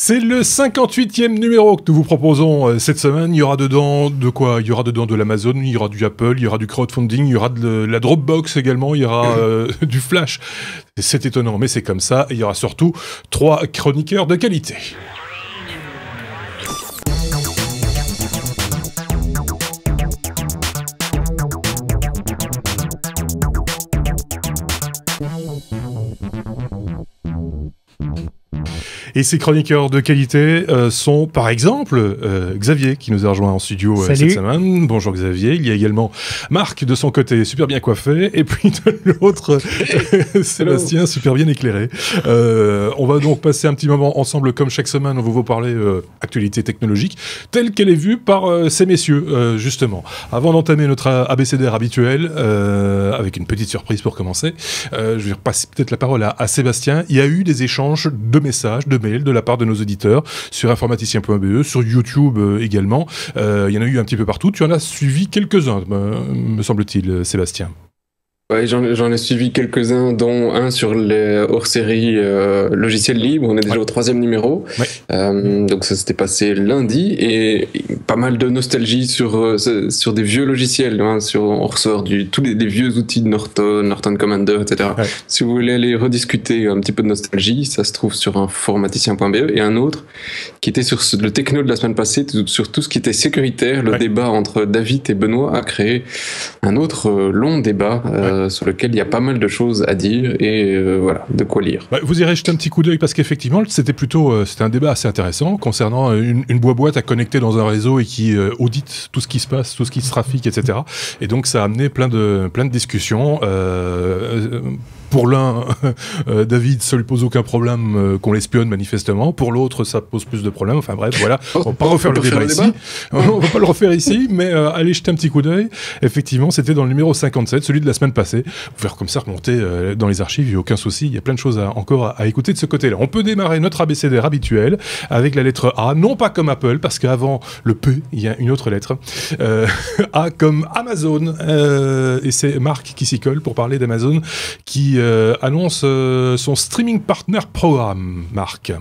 C'est le 58e numéro que nous vous proposons cette semaine. Il y aura dedans de quoi? Il y aura dedans de l'Amazon, il y aura du Apple, il y aura du crowdfunding, il y aura de la Dropbox également, il y aura du Flash. C'est étonnant, mais c'est comme ça. Et il y aura surtout 3 chroniqueurs de qualité. Et ces chroniqueurs de qualité sont, par exemple, Xavier, qui nous a rejoint en studio cette semaine. Bonjour Xavier. Il y a également Marc, de son côté, super bien coiffé. Et puis de l'autre, Sébastien, super bien éclairé. On va donc passer un petit moment ensemble, comme chaque semaine. On va vous parler actualité technologique, telle qu'elle est vue par ces messieurs, justement. Avant d'entamer notre abécédaire habituel, avec une petite surprise pour commencer, je vais repasser peut-être la parole à Sébastien. Il y a eu des échanges de messages, de mails de la part de nos auditeurs sur informaticien.be, sur YouTube également. Il y en a eu un petit peu partout. Tu en as suivi quelques-uns, me semble-t-il, Sébastien. Ouais, j'en ai suivi quelques-uns, dont un sur les hors-série logiciels libres. On est déjà au 3e numéro. Ouais. Donc ça s'était passé lundi, et pas mal de nostalgie sur des vieux logiciels. Hein, on ressort tous les vieux outils de Norton Commander, etc. Ouais. Si vous voulez aller rediscuter un petit peu de nostalgie, ça se trouve sur informaticien.be, et un autre qui était sur le techno de la semaine passée, sur tout ce qui était sécuritaire. Le débat entre David et Benoît a créé un autre long débat. Sur lequel il y a pas mal de choses à dire et voilà, de quoi lire. Bah, vous irez jeter un petit coup d'œil parce qu'effectivement, c'était un débat assez intéressant concernant une boîte à connecter dans un réseau et qui audite tout ce qui se passe, tout ce qui se trafique, etc. Et donc, ça a amené plein de discussions. Pour l'un, David, ça lui pose aucun problème qu'on l'espionne manifestement. Pour l'autre, ça pose plus de problèmes. Enfin bref, voilà. On va pas refaire le débat ici. On va pas le refaire ici, mais allez jeter un petit coup d'œil. Effectivement, c'était dans le numéro 57, celui de la semaine passée. Vous pouvez comme ça remonter dans les archives, il n'y a aucun souci. Il y a plein de choses encore à écouter de ce côté-là. On peut démarrer notre abécédaire habituel avec la lettre A, non pas comme Apple, parce qu'avant le P, il y a une autre lettre. A comme Amazon. Et c'est Marc qui s'y colle pour parler d'Amazon, qui annonce son Streaming Partner Programme, Marc.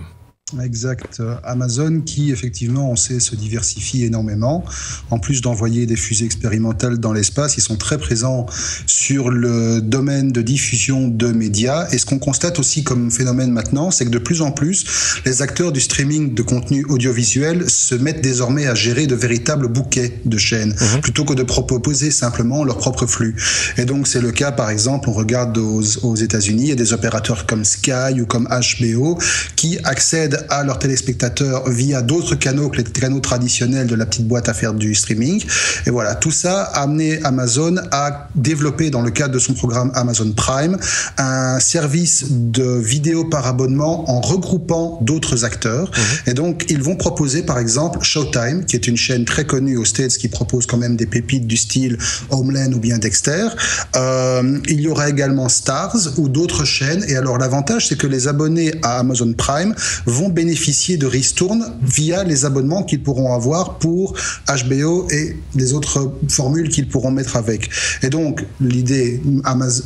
Exact. Amazon qui, effectivement, on sait, se diversifie énormément. En plus d'envoyer des fusées expérimentales dans l'espace, ils sont très présents sur le domaine de diffusion de médias. Et ce qu'on constate aussi comme phénomène maintenant, c'est que de plus en plus, les acteurs du streaming de contenu audiovisuel se mettent désormais à gérer de véritables bouquets de chaînes, plutôt que de proposer simplement leur propre flux. Et donc, c'est le cas, par exemple, on regarde aux États-Unis, il y a des opérateurs comme Sky ou comme HBO qui accèdent à leurs téléspectateurs via d'autres canaux que les canaux traditionnels de la petite boîte à faire du streaming. Et voilà, tout ça a amené Amazon à développer, dans le cadre de son programme Amazon Prime, un service de vidéo par abonnement en regroupant d'autres acteurs. Et donc, ils vont proposer, par exemple, Showtime, qui est une chaîne très connue aux States, qui propose quand même des pépites du style Homeland ou bien Dexter. Il y aura également Starz ou d'autres chaînes. Et alors, l'avantage, c'est que les abonnés à Amazon Prime vont bénéficier de ristournes via les abonnements qu'ils pourront avoir pour HBO et les autres formules qu'ils pourront mettre avec. Et donc, l'idée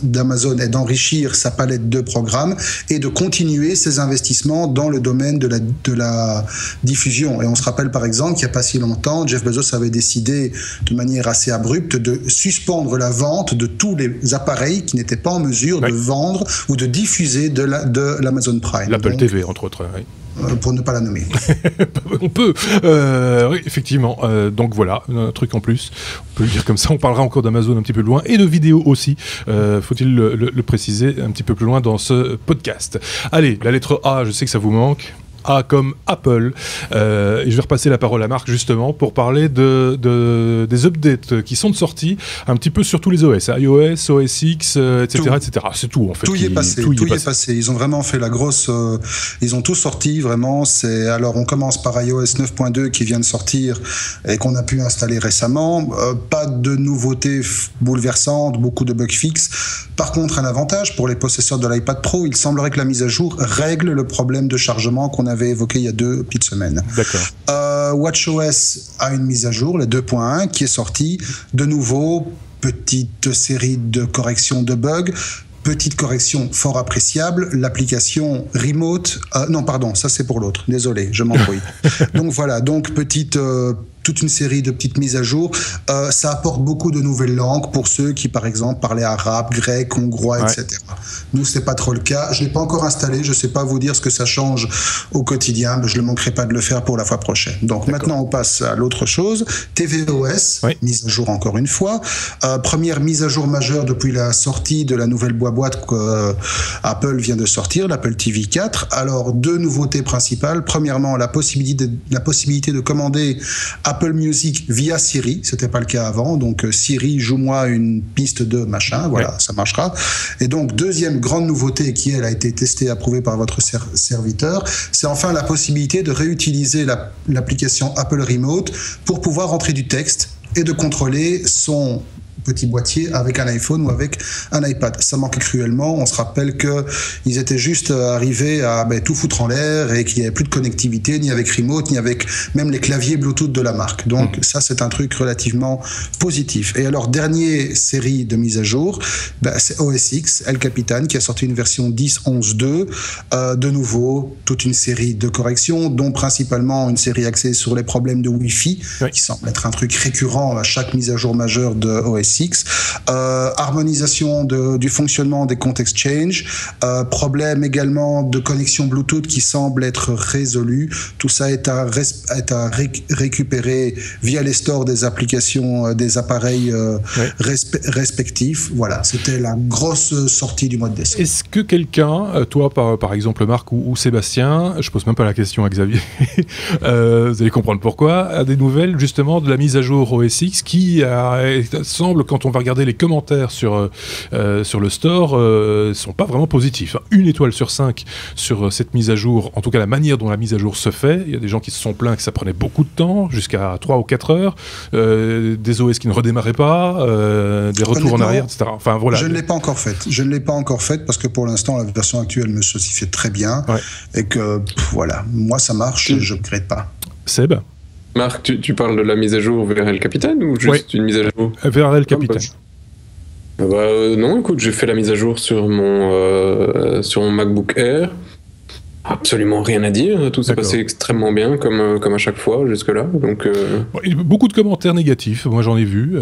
d'Amazon est d'enrichir sa palette de programmes et de continuer ses investissements dans le domaine de la diffusion. Et on se rappelle par exemple qu'il n'y a pas si longtemps, Jeff Bezos avait décidé de manière assez abrupte de suspendre la vente de tous les appareils qui n'étaient pas en mesure de vendre ou de diffuser de l'Amazon Prime. L'Apple TV, entre autres, oui. Pour ne pas la nommer. On peut, oui, effectivement. Donc voilà, un truc en plus. On peut le dire comme ça. On parlera encore d'Amazon un petit peu plus loin et de vidéos aussi. Faut-il le préciser un petit peu plus loin dans ce podcast. Allez, la lettre A, je sais que ça vous manque. A comme Apple. Et je vais repasser la parole à Marc justement pour parler des updates qui sont de sortie un petit peu sur tous les OS, iOS, OS X, etc., etc. C'est tout en fait. Tout y est passé. Tout y est passé. Ils ont vraiment fait la grosse. Ils ont tout sorti vraiment. Alors on commence par iOS 9.2 qui vient de sortir et qu'on a pu installer récemment. Pas de nouveautés bouleversantes, beaucoup de bugs fixes. Par contre, un avantage pour les possesseurs de l'iPad Pro, il semblerait que la mise à jour règle le problème de chargement qu'on avait évoqué il y a 2 petites semaines. D'accord. WatchOS a une mise à jour, la 2.1, qui est sortie. De nouveau, petite série de corrections de bugs. Petite correction fort appréciable, l'application Remote... non, pardon, ça c'est pour l'autre. Désolé, je m'embrouille. Donc voilà, toute une série de petites mises à jour. Ça apporte beaucoup de nouvelles langues pour ceux qui, par exemple, parlaient arabe, grec, hongrois, etc. Nous, c'est pas trop le cas. Je l'ai pas encore installé. Je sais pas vous dire ce que ça change au quotidien, mais je ne manquerai pas de le faire pour la fois prochaine. Donc maintenant, on passe à l'autre chose. tvOS, mise à jour encore une fois. Première mise à jour majeure depuis la sortie de la nouvelle boîte que Apple vient de sortir, l'Apple TV 4. Alors, 2 nouveautés principales. Premièrement, la possibilité de commander Apple Music via Siri, c'était pas le cas avant, donc Siri, joue-moi une piste de machin, voilà, ça marchera. Et donc, deuxième grande nouveauté qui, elle, a été testée et approuvée par votre serviteur, c'est enfin la possibilité de réutiliser l'application Apple Remote pour pouvoir entrer du texte et de contrôler son petit boîtier avec un iPhone ou avec un iPad. Ça manquait cruellement. On se rappelle qu'ils étaient juste arrivés à tout foutre en l'air et qu'il n'y avait plus de connectivité, ni avec Remote, ni avec même les claviers Bluetooth de la marque. Donc ça, c'est un truc relativement positif. Et alors, dernière série de mises à jour, c'est OS X, El Capitan, qui a sorti une version 10.11.2. De nouveau, toute une série de corrections, dont principalement une série axée sur les problèmes de Wi-Fi, qui semble être un truc récurrent à chaque mise à jour majeure de OS X, harmonisation du fonctionnement des comptes Exchange, problème également de connexion Bluetooth qui semble être résolu. Tout ça est à récupérer via les stores des applications des appareils respectifs. Voilà, c'était la grosse sortie du mois de décembre. Est-ce que quelqu'un, toi par exemple Marc ou Sébastien, je pose même pas la question à Xavier, vous allez comprendre pourquoi, a des nouvelles justement de la mise à jour OS X qui semble, quand on va regarder les commentaires sur le store, sont pas vraiment positifs. 1 étoile sur 5 sur cette mise à jour, en tout cas la manière dont la mise à jour se fait. Il y a des gens qui se sont plaints que ça prenait beaucoup de temps, jusqu'à 3 ou 4 heures, des OS qui ne redémarraient pas, des retours en arrière, etc. Enfin, voilà. Je ne l'ai pas encore faite. Je ne l'ai pas encore faite parce que pour l'instant, la version actuelle me fait très bien et que, voilà, moi ça marche et je ne regrette pas. Seb ? Marc, tu parles de la mise à jour vers El Capitan ou juste une mise à jour vers El Capitan. Non, écoute, j'ai fait la mise à jour sur mon MacBook Air. Absolument rien à dire, tout s'est passé extrêmement bien comme à chaque fois jusque-là. Donc, beaucoup de commentaires négatifs, moi j'en ai vu.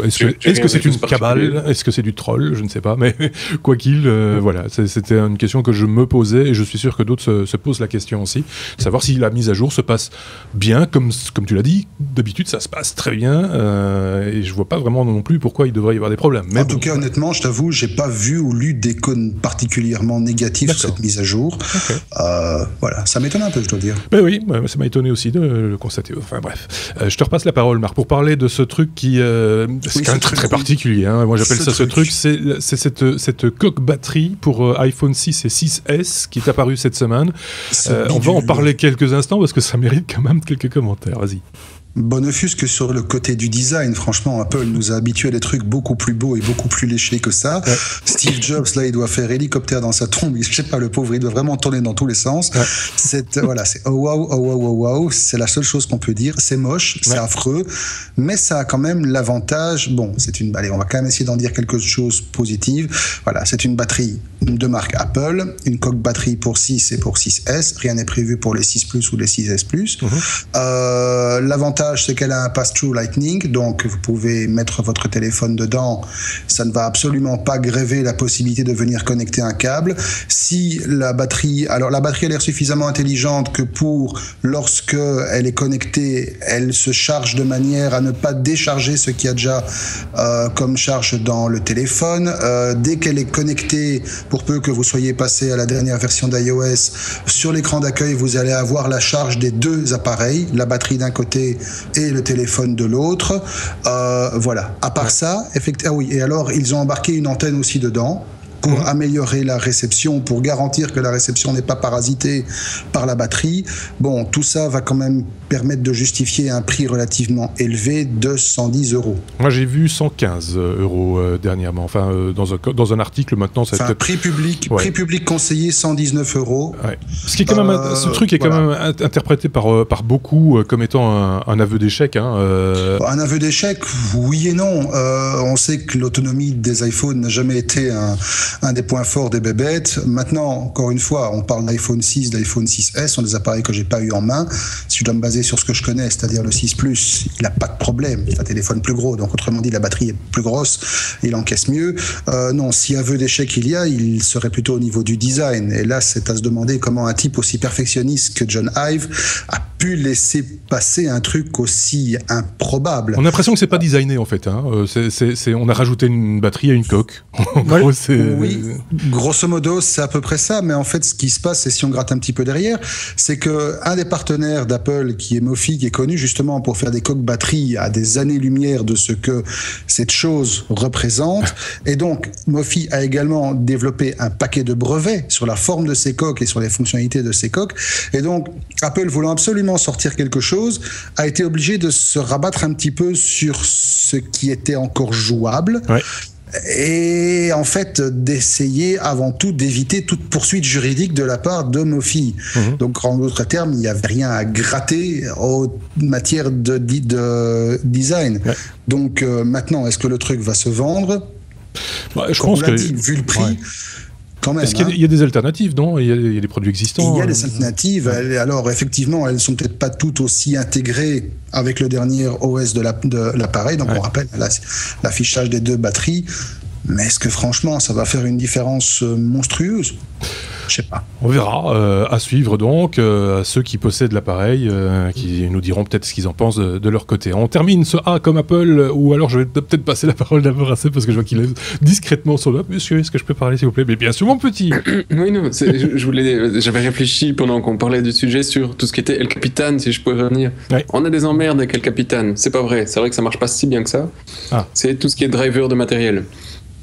Est-ce que c'est une cabale ? Est-ce que c'est du troll ? Je ne sais pas, mais quoi qu'il, voilà, c'était une question que je me posais et je suis sûr que d'autres se posent la question aussi, savoir si la mise à jour se passe bien, comme tu l'as dit, d'habitude ça se passe très bien et je vois pas vraiment non plus pourquoi il devrait y avoir des problèmes. Mais en tout cas, honnêtement, je t'avoue, j'ai pas vu ou lu d'icônes particulièrement négatives sur cette mise à jour. Voilà, ça m'étonne un peu, je dois dire. Ben oui, ça m'a étonné aussi de le constater. Enfin bref, je te repasse la parole, Marc, pour parler de ce truc qui c'est quand même très particulier. Hein. Moi, j'appelle ça ce truc. C'est cette coque batterie pour iPhone 6 et 6S qui est apparue cette semaine. On va en parler quelques instants parce que ça mérite quand même quelques commentaires. Vas-y. Bon, ne fût-ce que sur le côté du design, franchement, Apple nous a habitués à des trucs beaucoup plus beaux et beaucoup plus léchés que ça. Steve Jobs, là, il doit faire hélicoptère dans sa tombe. Je sais pas, le pauvre, il doit vraiment tourner dans tous les sens. C'est oh wow, c'est la seule chose qu'on peut dire. C'est moche, c'est affreux, mais ça a quand même l'avantage. Bon, allez, on va quand même essayer d'en dire quelque chose de positif. Voilà, c'est une batterie de marque Apple, une coque batterie pour 6 et pour 6S. Rien n'est prévu pour les 6 Plus ou les 6S Plus. L'avantage, c'est qu'elle a un pass-through Lightning, donc vous pouvez mettre votre téléphone dedans, ça ne va absolument pas gréver la possibilité de venir connecter un câble. Si la batterie a l'air suffisamment intelligente que lorsque elle est connectée, elle se charge de manière à ne pas décharger ce qu'il y a déjà comme charge dans le téléphone. Dès qu'elle est connectée, pour peu que vous soyez passé à la dernière version d'iOS, sur l'écran d'accueil, vous allez avoir la charge des 2 appareils, la batterie d'un côté et le téléphone de l'autre. Voilà. À part ça, et alors ils ont embarqué une antenne aussi dedans, pour améliorer la réception, pour garantir que la réception n'est pas parasitée par la batterie. Bon, tout ça va quand même permettre de justifier un prix relativement élevé de 110 €. Moi, j'ai vu 115 € dernièrement. Enfin, dans un article maintenant, ça enfin, prix public conseillé 119 €. Ouais. Ce qui est quand même, ce truc est quand même interprété par beaucoup comme étant un aveu d'échec. Un aveu d'échec, oui et non. On sait que l'autonomie des iPhones n'a jamais été un des points forts des bébêtes. Maintenant, encore une fois, on parle d'iPhone 6, d'iPhone 6S, sont des appareils que j'ai pas eu en main. Si je dois me baser sur ce que je connais, c'est-à-dire le 6 Plus, il n'a pas de problème. C'est un téléphone plus gros, donc autrement dit, la batterie est plus grosse, il encaisse mieux. Non, si aveu d'échec il serait plutôt au niveau du design. Et là, c'est à se demander comment un type aussi perfectionniste que John Ive a pu laisser passer un truc aussi improbable. On a l'impression que c'est pas designé en fait. On a rajouté une batterie à une coque. Oui, grosso modo, c'est à peu près ça. Mais en fait, ce qui se passe, et si on gratte un petit peu derrière, c'est que un des partenaires d'Apple, qui est Mophie, qui est connu justement pour faire des coques batteries à des années-lumière de ce que cette chose représente, et donc Mophie a également développé un paquet de brevets sur la forme de ces coques et sur les fonctionnalités de ces coques. Et donc, Apple, voulant absolument sortir quelque chose, a été obligé de se rabattre un petit peu sur ce qui était encore jouable. Ouais. Et en fait, d'essayer avant tout d'éviter toute poursuite juridique de la part de Mophie. Donc, en d'autres termes, il n'y avait rien à gratter en matière de design. Ouais. Donc, maintenant, est-ce que le truc va se vendre ? Je pense que vu le prix. Même, est-ce qu'il y a des alternatives, non ? Il y a des produits existants. Il y a des alternatives. Alors, effectivement, elles ne sont peut-être pas toutes aussi intégrées avec le dernier OS de l'appareil. Donc, on rappelle l'affichage des 2 batteries. Mais est-ce que, franchement, ça va faire une différence monstrueuse ? Je sais pas. On verra. À suivre donc. Ceux qui possèdent l'appareil, qui nous diront peut-être ce qu'ils en pensent de leur côté. On termine ce A comme Apple, ou alors je vais peut-être passer la parole d'abord à Seb parce que je vois qu'il est discrètement sur le web. Monsieur, est-ce que je peux parler s'il vous plaît ? Mais bien sûr, mon petit. Oui, non, j'avais réfléchi pendant qu'on parlait du sujet sur tout ce qui était El Capitan, si je pouvais revenir. Ouais. On a des emmerdes avec El Capitan. C'est pas vrai. C'est vrai que ça marche pas si bien que ça. C'est tout ce qui est driver de matériel.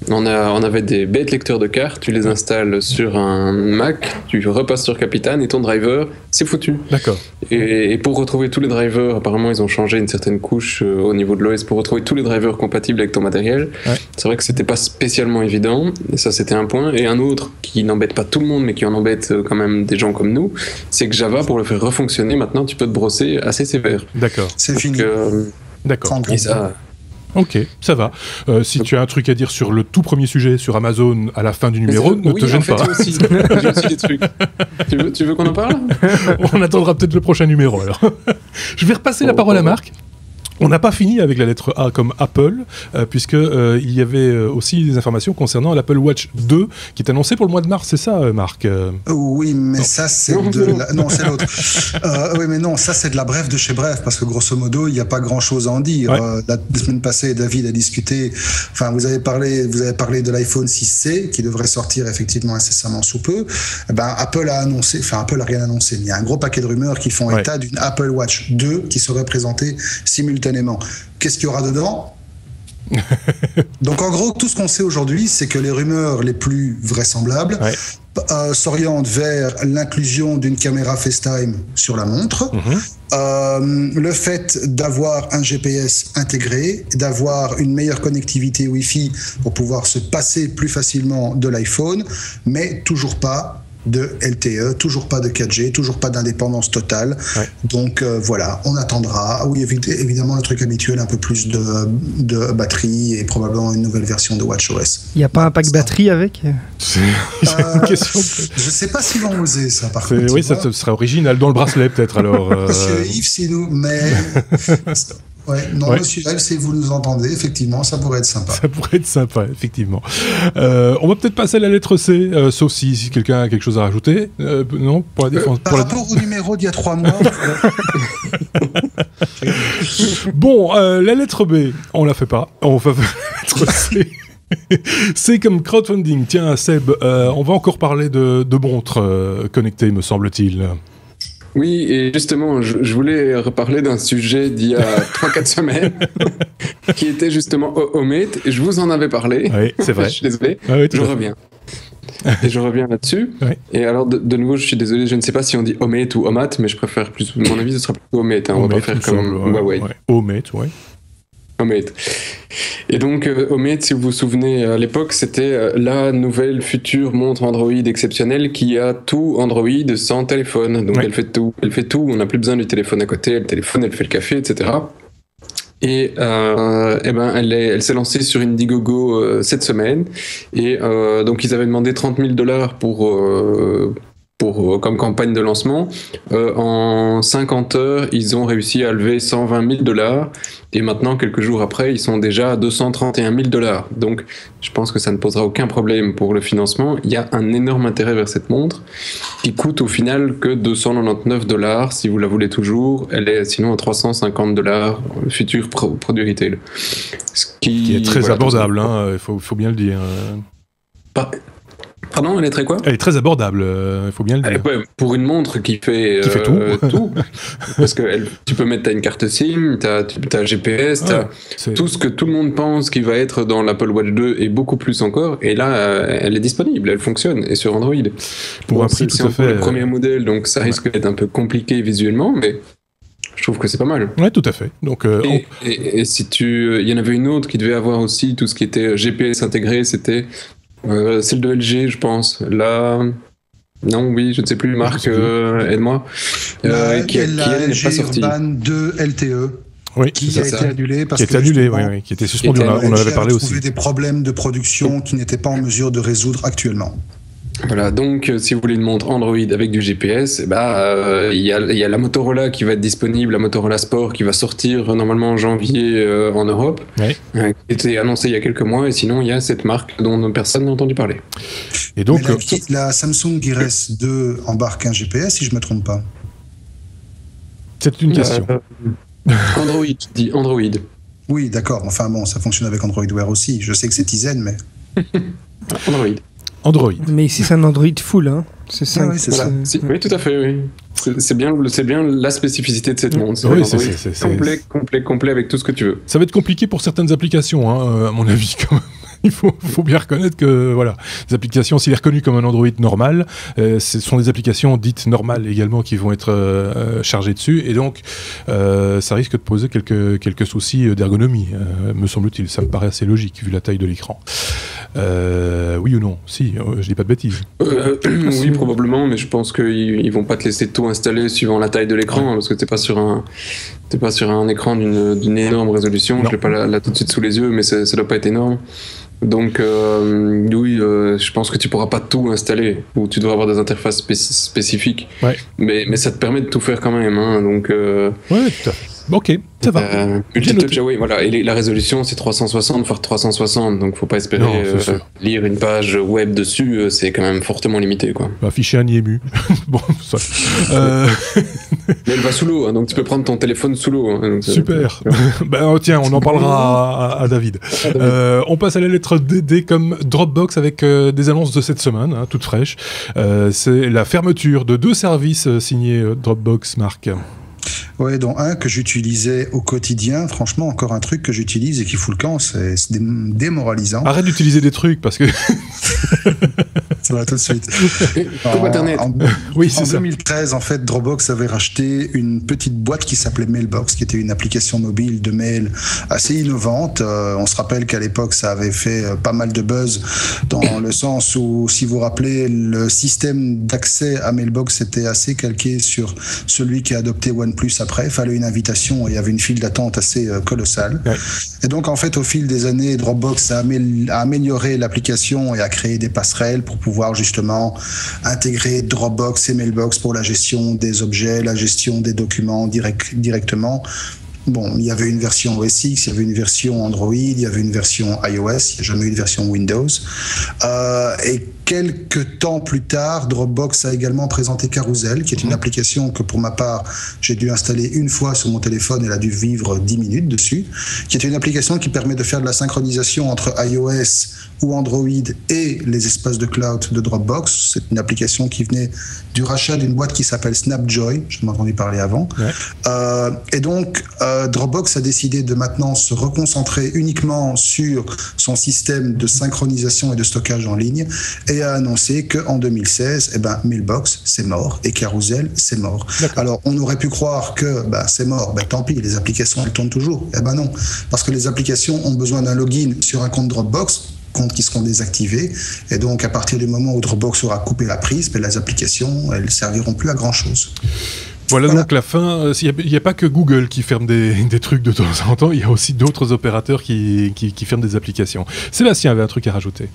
On avait des bêtes lecteurs de cartes, tu les installes sur un Mac, tu repasses sur Capitan et ton driver, c'est foutu. D'accord. Et pour retrouver tous les drivers, apparemment ils ont changé une certaine couche au niveau de l'OS pour retrouver tous les drivers compatibles avec ton matériel. Ouais. C'est vrai que c'était pas spécialement évident, et ça c'était un point. Et un autre qui n'embête pas tout le monde, mais qui en embête quand même des gens comme nous, c'est que Java, pour le faire refonctionner, maintenant tu peux te brosser assez sévère. D'accord. C'est fini. D'accord. Et ça... Ok, ça va. Si tu as un truc à dire sur le tout premier sujet sur Amazon à la fin du numéro, ne te gêne pas. J'ai aussi des trucs. Tu veux qu'on en parle ? On attendra peut-être le prochain numéro alors. Je vais repasser la parole à Marc. On n'a pas fini avec la lettre A comme Apple, puisque il y avait aussi des informations concernant l'Apple Watch 2 qui est annoncé pour le mois de mars, c'est ça, Marc ? Oui, mais non. Ça c'est non, c'est l'autre. Oui, mais non, ça c'est de la brève de chez bref, parce que grosso modo, il n'y a pas grand-chose à en dire. Ouais. La semaine passée, David a discuté. Enfin, vous avez parlé de l'iPhone 6C qui devrait sortir effectivement incessamment sous peu. Apple a annoncé, enfin Apple a rien annoncé, mais il y a un gros paquet de rumeurs qui font état d'une Apple Watch 2 qui serait présentée simultanément. Qu'est-ce qu'il y aura dedans ? Donc en gros, tout ce qu'on sait aujourd'hui, c'est que les rumeurs les plus vraisemblables s'orientent vers l'inclusion d'une caméra FaceTime sur la montre, le fait d'avoir un GPS intégré, d'avoir une meilleure connectivité Wi-Fi pour pouvoir se passer plus facilement de l'iPhone, mais toujours pas de LTE, toujours pas de 4G, toujours pas d'indépendance totale. Ouais. Donc voilà, on attendra. Oui, évidemment, le truc habituel, un peu plus de batterie et probablement une nouvelle version de WatchOS. Il n'y a pas un pack batterie avec ? C'est une question. Je ne sais pas s'ils vont oser ça, par contre. Oui, ça serait original dans le bracelet, peut-être, alors. Monsieur Yves, c'est nous, mais... Monsieur Yves, si vous nous entendez, effectivement, ça pourrait être sympa. Ça pourrait être sympa, effectivement. On va peut-être passer à la lettre C, sauf si quelqu'un a quelque chose à rajouter. Non, pour la défense. Par rapport au numéro d'il y a 3 mois. Bon, la lettre B, on la fait pas. On va faire la lettre C. C'est comme crowdfunding. Tiens, Seb, on va encore parler de montres connectées, me semble-t-il. Oui, et justement, je voulais reparler d'un sujet d'il y a 3-4 semaines, qui était justement Omate. Je vous en avais parlé. Oui, c'est vrai. Je suis désolé, je reviens. Et je reviens là-dessus. Ouais. Et alors, de nouveau, je suis désolé, je ne sais pas si on dit Omate ou Omat, mais je préfère plus. Mon avis, ce sera plutôt Omate. On va pas faire comme Huawei. Omate, ouais. Omate. Et donc, Omate, si vous vous souvenez, à l'époque, c'était la nouvelle future montre Android exceptionnelle qui a tout Android sans téléphone. Donc, elle fait tout. Elle fait tout. On n'a plus besoin du téléphone à côté. Elle téléphone, elle fait le café, etc. Et elle s'est lancée sur Indiegogo cette semaine. Et donc, ils avaient demandé $30,000 comme campagne de lancement. En 50 heures, ils ont réussi à lever $120,000. Et maintenant, quelques jours après, ils sont déjà à $231,000. Donc, je pense que ça ne posera aucun problème pour le financement. Il y a un énorme intérêt vers cette montre qui coûte au final que $299 si vous la voulez toujours. Elle est sinon à $350 futur produit retail. Ce qui est très abordable, il faut bien le dire. Pardon, elle est très quoi ? Elle est très abordable, il faut bien le dire. Pour une montre qui fait tout. Parce que tu peux mettre, t'as une carte SIM, t'as GPS, tout ce que tout le monde pense qui va être dans l'Apple Watch 2 et beaucoup plus encore. Et là, elle est disponible, elle fonctionne, et sur Android. Pour un prix tout à fait... C'est le premier modèle, donc ça risque d'être un peu compliqué visuellement, mais... Je trouve que c'est pas mal. Ouais, tout à fait. Donc, et si il y en avait une autre qui devait avoir aussi tout ce qui était GPS intégré, c'était celle de LG, je pense. Là, non, oui, je ne sais plus. Marc, aide-moi. Qui n'est pas sortie. Urban 2 LTE. Oui, qui a été annulé parce qui était suspendu. On en avait parlé aussi. Il y avait des problèmes de production qui n'étaient pas en mesure de résoudre actuellement. Voilà, donc si vous voulez une montre Android avec du GPS, il y a la Motorola qui va être disponible, la Motorola Sport qui va sortir normalement en janvier en Europe, qui était annoncée il y a quelques mois, et sinon il y a cette marque dont personne n'a entendu parler. Et donc la Samsung Gear S2 embarque un GPS, si je ne me trompe pas. C'est une question. Android, dit Android. Oui, d'accord. Enfin bon, ça fonctionne avec Android Wear aussi. Je sais que c'est Tizen, mais... Android. Mais ici, c'est un Android full, hein. C'est ça. Oui, c'est ça. Oui, tout à fait, oui. C'est bien la spécificité de cette montre. C'est complet avec tout ce que tu veux. Ça va être compliqué pour certaines applications, à mon avis, quand même. Il faut bien reconnaître que les applications, s'il est reconnu comme un Android normal, ce sont des applications dites normales également qui vont être chargées dessus, et donc ça risque de poser quelques soucis d'ergonomie, me semble-t-il. Ça me paraît assez logique vu la taille de l'écran. Oui ou non ? Si, je dis pas de bêtises. Oui, probablement, mais je pense qu'ils vont pas te laisser tout installer suivant la taille de l'écran, parce que t'es pas sur un écran d'une énorme résolution. Je l'ai pas là tout de suite sous les yeux, mais ça doit pas être énorme. Donc oui, je pense que tu pourras pas tout installer, ou tu devras avoir des interfaces spécifiques. Mais ça te permet de tout faire quand même, hein, donc. Ouais, tout à fait. Ok, ça va. Multitouch, oui, voilà. Et la résolution, c'est 360 x 360, donc faut pas espérer lire une page web dessus, c'est quand même fortement limité, quoi. Afficher un IMU. Bon, ça. Mais elle va sous l'eau, hein, donc tu peux prendre ton téléphone sous l'eau. Hein, super. Tiens, on en parlera à David. On passe à la lettre D comme Dropbox avec des annonces de cette semaine, hein, toutes fraîches. C'est la fermeture de 2 services signés Dropbox, Marc. Ouais, dont un que j'utilisais au quotidien. Franchement, encore un truc que j'utilise et qui fout le camp, c'est démoralisant. Arrête d'utiliser des trucs parce que... Ça va tout de suite. Oui, c'est ça. En 2013, en fait, Dropbox avait racheté une petite boîte qui s'appelait Mailbox, qui était une application mobile de mail assez innovante. On se rappelle qu'à l'époque, ça avait fait pas mal de buzz dans le sens où, si vous vous rappelez, le système d'accès à Mailbox était assez calqué sur celui qui a adopté OnePlus après. Il fallait une invitation et il y avait une file d'attente assez colossale. Ouais. Et donc, en fait, au fil des années, Dropbox a amélioré l'application et a créé des passerelles pour pouvoir justement intégrer Dropbox et Mailbox pour la gestion des objets, la gestion des documents directement. Bon, il y avait une version OS X, il y avait une version Android, il y avait une version iOS, il n'y a jamais eu de version Windows. Et quelques temps plus tard, Dropbox a également présenté Carousel, qui est une application que pour ma part, j'ai dû installer une fois sur mon téléphone, elle a dû vivre 10 minutes dessus, qui est une application qui permet de faire de la synchronisation entre iOS ou Android et les espaces de cloud de Dropbox. C'est une application qui venait du rachat d'une boîte qui s'appelle Snapjoy, j'en ai entendu parler avant. Ouais. Et donc, Dropbox a décidé de maintenant se reconcentrer uniquement sur son système de synchronisation et de stockage en ligne et a annoncé qu'en 2016, Mailbox, c'est mort, et Carousel, c'est mort. Alors, on aurait pu croire que c'est mort, tant pis, les applications, elles tournent toujours. Non, parce que les applications ont besoin d'un login sur un compte Dropbox, comptes qui seront désactivés, et donc à partir du moment où Dropbox aura coupé la prise, les applications, elles ne serviront plus à grand-chose. Voilà donc la fin. Il n'y a pas que Google qui ferme des trucs de temps en temps, il y a aussi d'autres opérateurs qui ferment des applications. Sébastien avait un truc à rajouter.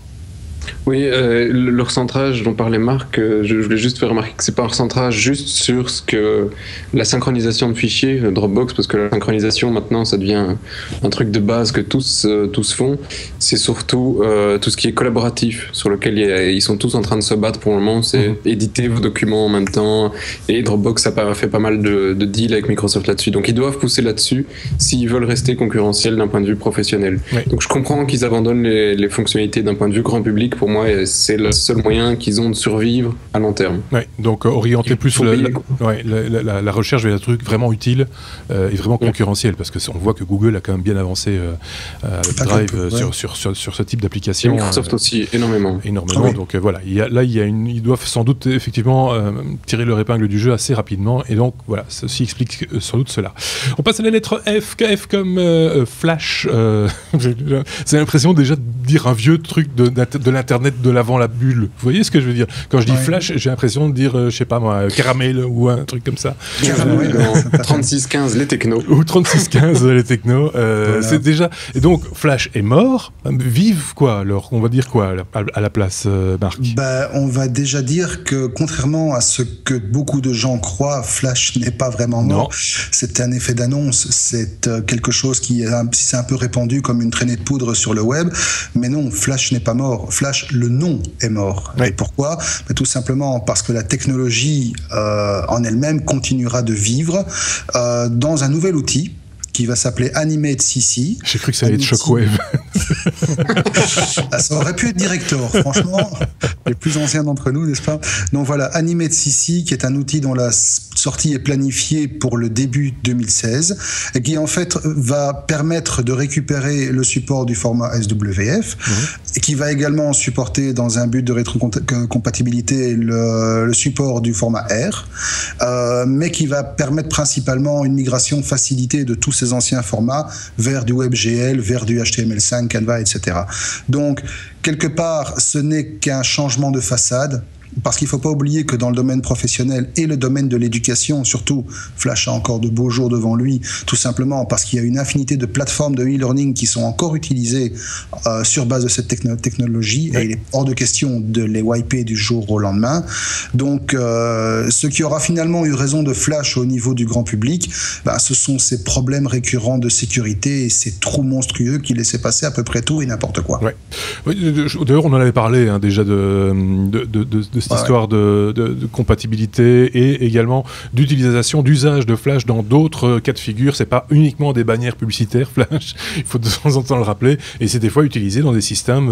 Oui, le recentrage dont parlait Marc, je voulais juste faire remarquer que c'est pas un recentrage juste sur la synchronisation de fichiers Dropbox, parce que la synchronisation maintenant ça devient un truc de base que tous font. C'est surtout tout ce qui est collaboratif, sur lequel ils sont tous en train de se battre pour le moment. C'est éditer vos documents en même temps, et Dropbox a fait pas mal de deals avec Microsoft là-dessus. Donc ils doivent pousser là-dessus s'ils veulent rester concurrentiels d'un point de vue professionnel. Oui. Donc je comprends qu'ils abandonnent les fonctionnalités d'un point de vue grand public. Pour moi, c'est le seul moyen qu'ils ont de survivre à long terme. Ouais, donc orienter plus la recherche vers des trucs vraiment utiles et vraiment concurrentiels, parce qu'on voit que Google a quand même bien avancé avec Drive sur ce type d'application. Et Microsoft aussi, énormément. Oui. Donc voilà, ils doivent sans doute effectivement tirer leur épingle du jeu assez rapidement, et donc voilà, ceci explique sans doute cela. On passe à la lettre F, KF comme Flash. C'est l'impression déjà de dire un vieux truc de l'Internet de l'avant la bulle. Vous voyez ce que je veux dire? Quand je dis Flash, j'ai l'impression de dire, je sais pas moi, Caramel ou un truc comme ça. Caramel, 3615 les technos. Ou 3615 les technos. Voilà. C'est déjà... Et donc, Flash est mort. Vive quoi alors? On va dire quoi à la place, Marc? On va déjà dire que, contrairement à ce que beaucoup de gens croient, Flash n'est pas vraiment mort. C'est un effet d'annonce. C'est quelque chose qui s'est un peu répandu comme une traînée de poudre sur le web. Mais non, Flash n'est pas mort. Flash, le nom est mort. Et pourquoi? Tout simplement parce que la technologie en elle-même continuera de vivre dans un nouvel outil qui va s'appeler AnimateCC. J'ai cru que ça allait être Shockwave. Ça aurait pu être Director, franchement. Les plus anciens d'entre nous, n'est-ce pas? Donc voilà, AnimateCC, qui est un outil dont la sortie est planifiée pour le début 2016, et qui en fait va permettre de récupérer le support du format SWF, et qui va également supporter, dans un but de rétrocompatibilité, le support du format R, mais qui va permettre principalement une migration facilitée de tous ces anciens formats vers du WebGL, vers du HTML5, Canva, etc. Donc, quelque part, ce n'est qu'un changement de façade, parce qu'il ne faut pas oublier que dans le domaine professionnel et le domaine de l'éducation, surtout, Flash a encore de beaux jours devant lui, tout simplement parce qu'il y a une infinité de plateformes de e-learning qui sont encore utilisées sur base de cette technologie, et il est hors de question de les wiper du jour au lendemain. Donc, ce qui aura finalement eu raison de Flash au niveau du grand public, ce sont ces problèmes récurrents de sécurité et ces trous monstrueux qui laissaient passer à peu près tout et n'importe quoi. Ouais. Oui, d'ailleurs, on en avait parlé déjà de cette histoire de compatibilité et également d'utilisation, d'usage de Flash dans d'autres cas de figure. C'est pas uniquement des bannières publicitaires Flash, il faut de temps en temps le rappeler, et c'est des fois utilisé dans des systèmes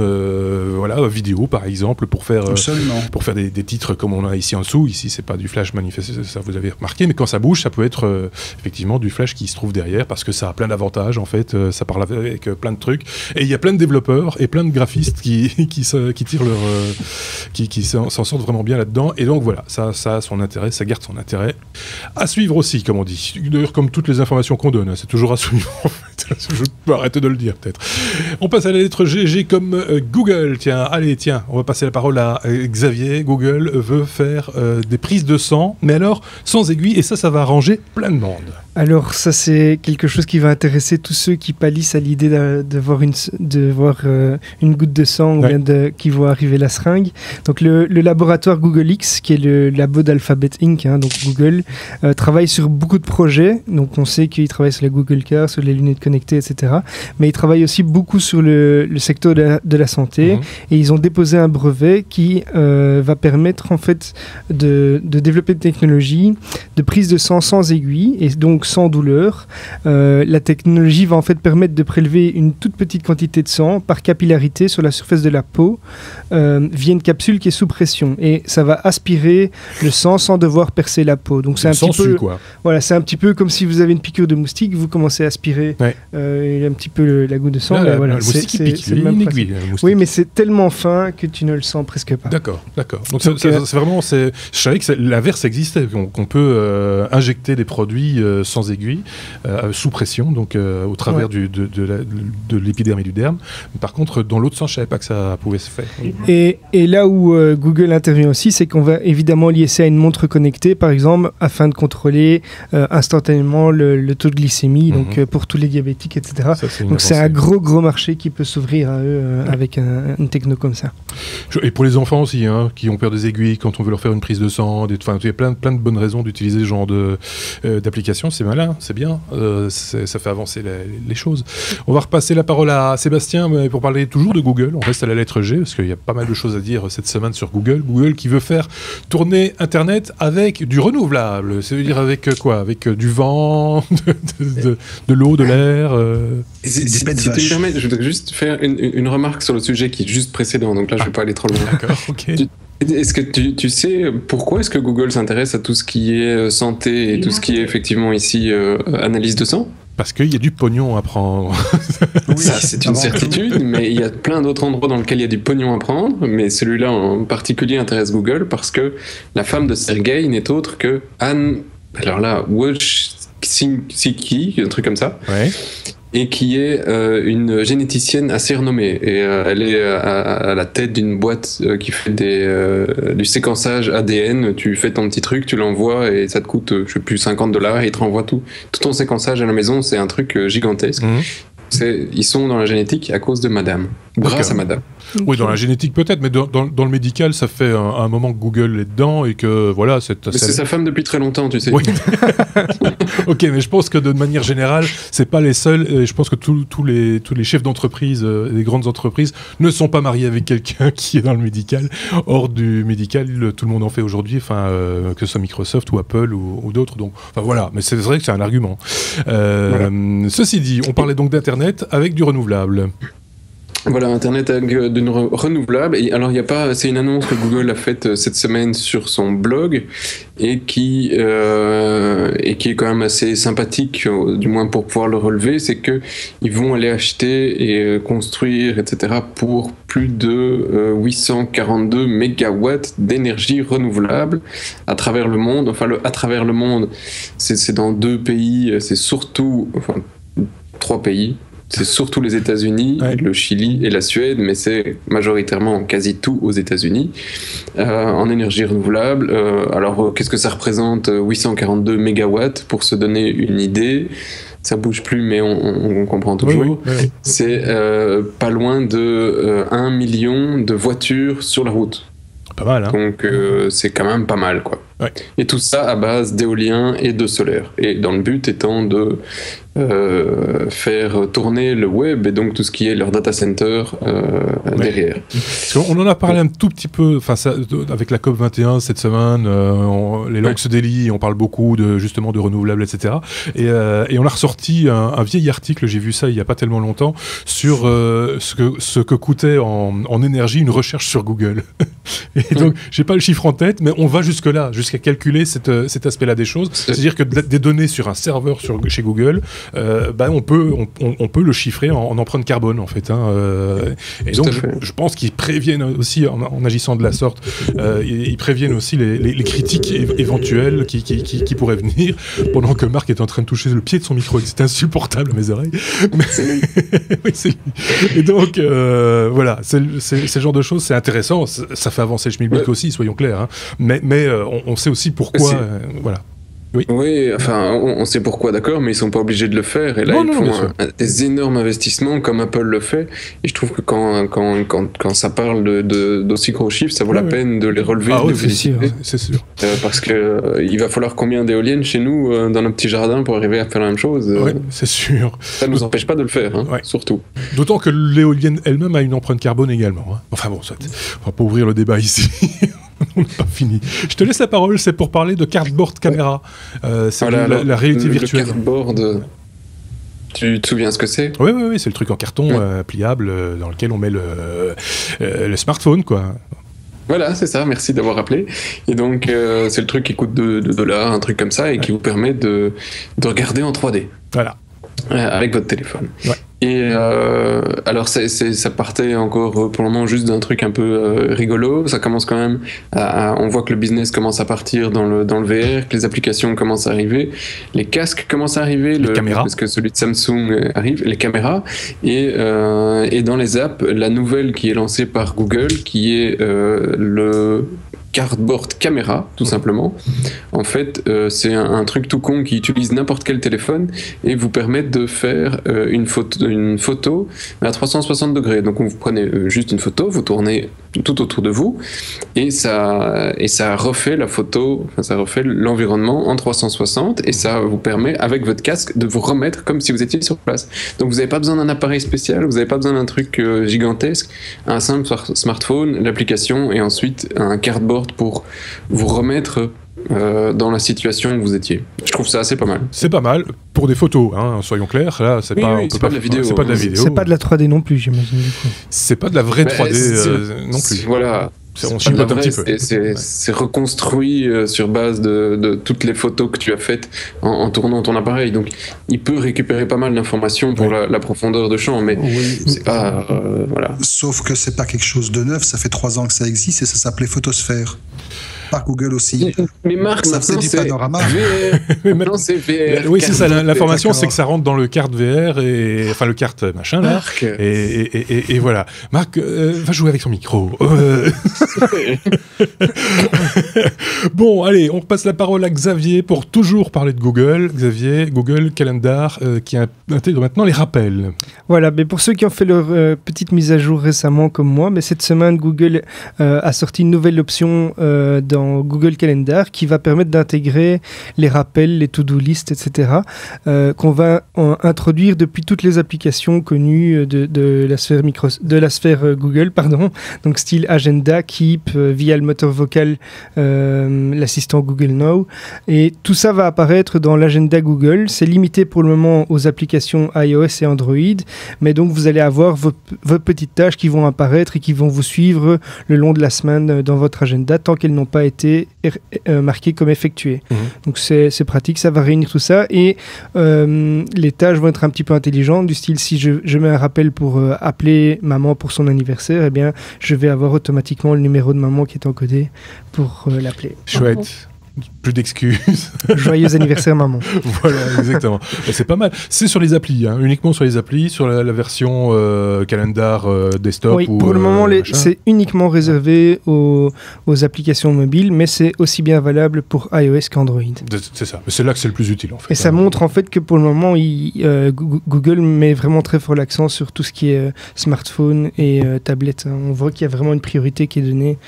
vidéo par exemple pour faire des titres comme on a ici en dessous. Ici c'est pas du Flash manifeste, ça vous avez remarqué, mais quand ça bouge ça peut être effectivement du Flash qui se trouve derrière, parce que ça a plein d'avantages en fait, ça parle avec plein de trucs, et il y a plein de développeurs et plein de graphistes qui tirent leur qui s'en sortent vraiment bien là-dedans, et donc voilà, ça a son intérêt, ça garde son intérêt. À suivre aussi, comme on dit. D'ailleurs, comme toutes les informations qu'on donne, c'est toujours à suivre, en fait. Je peux arrêter de le dire, peut-être. On passe à la lettre GG comme Google. Tiens, on va passer la parole à Xavier. Google veut faire des prises de sang, mais alors sans aiguille, et ça va arranger plein de monde. Alors ça, c'est quelque chose qui va intéresser tous ceux qui pâlissent à l'idée de voir une goutte de sang, ou bien qui voit arriver la seringue. Donc le laboratoire Google X, qui est le labo d'Alphabet Inc., donc Google, travaille sur beaucoup de projets. Donc on sait qu'il travaille sur la Google Car, sur les lunettes connectées, etc. Mais il travaille aussi beaucoup sur le secteur de la santé, et ils ont déposé un brevet qui va permettre en fait de développer une technologie de prise de sang sans aiguille, et donc sans douleur. La technologie va en fait permettre de prélever une toute petite quantité de sang par capillarité sur la surface de la peau via une capsule qui est sous pression, et ça va aspirer le sang sans devoir percer la peau. Donc c'est un petit peu, voilà, c'est un petit peu comme si vous avez une piqûre de moustique, vous commencez à aspirer il a un petit peu la goutte de sang. Le moustique qui pique, il y a une aiguille. Oui, mais c'est tellement fin que tu ne le sens presque pas. D'accord. Donc c'est vraiment, je savais que l'inverse existait, qu'on peut injecter des produits sans aiguille, sous pression, donc au travers de l'épiderme et du derme. Par contre, dans l'autre sens, je savais pas que ça pouvait se faire. Et là où Google intervient aussi, c'est qu'on va évidemment lier ça à une montre connectée, par exemple, afin de contrôler instantanément le taux de glycémie, donc pour tous les diabétiques, etc. Donc c'est un gros marché qui peut s'ouvrir à eux avec une techno comme ça. Et pour les enfants aussi, qui ont peur des aiguilles quand on veut leur faire une prise de sang, il y a plein de bonnes raisons d'utiliser ce genre d'application. C'est malin, c'est bien, ça fait avancer les choses. On va repasser la parole à Sébastien pour parler toujours de Google. On reste à la lettre G parce qu'il y a pas mal de choses à dire cette semaine sur Google. Google qui veut faire tourner Internet avec du renouvelable. C'est-à-dire avec quoi? Avec du vent, de l'eau, de l'air. Si tu me permets, je voudrais juste faire une remarque sur le sujet qui est juste précédent. Donc là, je ne vais pas aller trop loin. D'accord, ok. Est-ce que tu sais pourquoi est-ce que Google s'intéresse à tout ce qui est santé et tout ce qui est effectivement ici analyse de sang? Parce qu'il y a du pognon à prendre. Oui, ça, c'est une certitude, mais il y a plein d'autres endroits dans lesquels il y a du pognon à prendre, mais celui-là en particulier intéresse Google parce que la femme de Sergey n'est autre que Anne, alors là, Wojcicki, un truc comme ça. Ouais. Et qui est une généticienne assez renommée. Et elle est à la tête d'une boîte qui fait du séquençage ADN. Tu fais ton petit truc, tu l'envoies et ça te coûte, je sais plus, $50 et il te renvoie tout ton séquençage à la maison. C'est un truc gigantesque. Ils sont dans la génétique à cause de madame. Grâce à madame. Oui, dans la génétique peut-être, mais dans le médical, ça fait un moment que Google est dedans et que voilà. C'est sa femme depuis très longtemps, tu sais. Oui. Ok, mais je pense que de manière générale, c'est pas les seuls. Et je pense que tous les chefs d'entreprise, les grandes entreprises, ne sont pas mariés avec quelqu'un qui est dans le médical. Hors du médical, tout le monde en fait aujourd'hui, que ce soit Microsoft ou Apple ou d'autres. Donc, voilà. Mais c'est vrai que c'est un argument. Voilà. Ceci dit, on parlait donc d'Internet avec du renouvelable. Voilà, Internet d'une renouvelable. Et alors, c'est une annonce que Google a faite cette semaine sur son blog et qui est quand même assez sympathique, du moins pour pouvoir le relever. C'est que ils vont aller acheter et construire, etc., pour plus de 842 mégawatts d'énergie renouvelable à travers le monde. Enfin, à travers le monde, c'est dans 2 pays, c'est surtout, 3 pays. C'est surtout les États-Unis, le Chili et la Suède, mais c'est majoritairement quasi tout aux États-Unis, en énergie renouvelable. Alors, qu'est-ce que ça représente 842 mégawatts pour se donner une idée? Ça bouge plus, mais on comprend toujours. Oui. C'est pas loin de 1 million de voitures sur la route. Pas mal, hein. Donc, c'est quand même pas mal, quoi. Ouais. Et tout ça à base d'éolien et de solaire. Et dans le but étant de faire tourner le web et donc tout ce qui est leur data center derrière. On en a parlé un tout petit peu avec la COP21 cette semaine, les langues se délient, on parle beaucoup justement de renouvelables, etc. Et on a ressorti un vieil article, j'ai vu ça il n'y a pas tellement longtemps, sur ce que coûtait en énergie une recherche sur Google. Et donc, j'ai pas le chiffre en tête, mais on va jusque-là, jusqu'à calculer cet aspect-là des choses. C'est-à-dire que des données sur un serveur chez Google, on peut le chiffrer en empreinte carbone, en fait. Et donc, je pense qu'ils préviennent aussi, en agissant de la sorte, ils préviennent aussi les critiques éventuelles qui pourraient venir, pendant que Marc est en train de toucher le pied de son micro. C'est insupportable à mes oreilles. Oui, c'est lui. Et donc, voilà, c'est ce genre de choses, c'est intéressant. Ça fait avancer le schmilblick aussi, soyons clairs. Hein. Mais on sait aussi pourquoi. Voilà. Oui, enfin, on sait pourquoi, d'accord, mais ils sont pas obligés de le faire. Et là, ils font des énormes investissements comme Apple le fait. Et je trouve que quand ça parle d'aussi gros chiffres, ça vaut la peine de les relever. Ah oui, c'est sûr. Parce que il va falloir combien d'éoliennes chez nous dans nos petits jardins pour arriver à faire la même chose. Oui, c'est sûr. Ça ne nous empêche pas de le faire, surtout. D'autant que l'éolienne elle-même a une empreinte carbone également. Hein. Enfin bon, on va pas ouvrir le débat ici. On n'a pas fini. Je te laisse la parole, c'est pour parler de Cardboard Camera. C'est la réalité virtuelle. Le Cardboard, tu te souviens ce que c'est ? Oui, c'est le truc en carton pliable dans lequel on met le smartphone, quoi. Voilà, c'est ça, merci d'avoir rappelé. Et donc, c'est le truc qui coûte $2, un truc comme ça, et qui vous permet de regarder en 3D. Voilà. avec votre téléphone. Ouais. Et alors ça partait encore pour le moment juste d'un truc un peu rigolo. Ça commence quand même on voit que le business commence à partir dans le VR, que les applications commencent à arriver, les casques commencent à arriver, les caméras, parce que celui de Samsung arrive, les caméras, et dans les apps, la nouvelle qui est lancée par Google, qui est le Cardboard Camera, tout simplement. En fait, c'est un truc tout con qui utilise n'importe quel téléphone et vous permet de faire une photo à 360 degrés. Donc vous prenez juste une photo, vous tournez tout autour de vous et ça refait la photo, ça refait l'environnement en 360 et ça vous permet avec votre casque de vous remettre comme si vous étiez sur place. Donc vous n'avez pas besoin d'un appareil spécial, vous n'avez pas besoin d'un truc gigantesque, un simple smartphone, l'application et ensuite un cardboard pour vous remettre dans la situation où vous étiez. Je trouve ça assez pas mal. C'est pas mal pour des photos, hein, soyons clairs. Là, c'est pas de la vidéo. C'est pas de la vidéo. C'est pas de la 3D non plus, j'imagine. C'est pas de la vraie 3D non plus. Voilà. On chipote un petit peu. C'est reconstruit sur base de toutes les photos que tu as faites en tournant ton appareil. Donc, il peut récupérer pas mal d'informations pour la profondeur de champ, mais c'est pas... voilà. Sauf que c'est pas quelque chose de neuf, ça fait 3 ans que ça existe et ça s'appelait Photosphère. Par Google aussi. Mais Marc, ça faisait du panorama. Maintenant, c'est VR. Oui, c'est ça. L'information, c'est que ça rentre dans le carte VR, enfin le carte machin là. Marc. Et voilà. Marc va jouer avec son micro. Bon, allez, on repasse la parole à Xavier pour toujours parler de Google. Xavier, Google Calendar qui intègre maintenant les rappels. Voilà, mais pour ceux qui ont fait leur petite mise à jour récemment comme moi, mais cette semaine, Google a sorti une nouvelle option dans Google Calendar qui va permettre d'intégrer les rappels, les to-do list, etc. Qu'on va introduire depuis toutes les applications connues de la sphère Google, pardon. Donc style Agenda, Keep, via le moteur vocal, l'assistant Google Now. Et tout ça va apparaître dans l'agenda Google. C'est limité pour le moment aux applications iOS et Android, mais donc vous allez avoir vos petites tâches qui vont apparaître et qui vont vous suivre le long de la semaine dans votre agenda tant qu'elles n'ont pas été marquées comme effectuées. Donc c'est pratique, ça va réunir tout ça et les tâches vont être un petit peu intelligentes, du style si je mets un rappel pour appeler maman pour son anniversaire, eh bien je vais avoir automatiquement le numéro de maman qui est encodé pour l'appeler. Chouette. Plus d'excuses. Joyeux anniversaire maman. Voilà, exactement. C'est pas mal. C'est sur les applis, hein, uniquement sur les applis, sur la version calendar desktop. Oui, ou, pour le moment, c'est uniquement réservé aux applications mobiles, mais c'est aussi bien valable pour iOS qu'Android. C'est ça. C'est là que c'est le plus utile en fait. Et ça montre en fait que pour le moment, Google met vraiment très fort l'accent sur tout ce qui est smartphone et tablette. On voit qu'il y a vraiment une priorité qui est donnée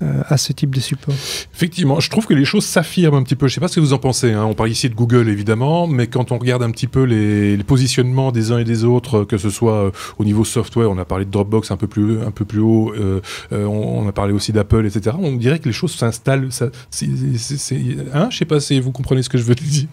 à ce type de support. Effectivement, je trouve que les choses s'affirment un petit peu. Je ne sais pas ce que vous en pensez. Hein. On parle ici de Google, évidemment, mais quand on regarde un petit peu les positionnements des uns et des autres, que ce soit au niveau software, on a parlé de Dropbox un peu plus haut, on a parlé aussi d'Apple, etc. On dirait que les choses s'installent. Je ne sais pas si vous comprenez ce que je veux dire,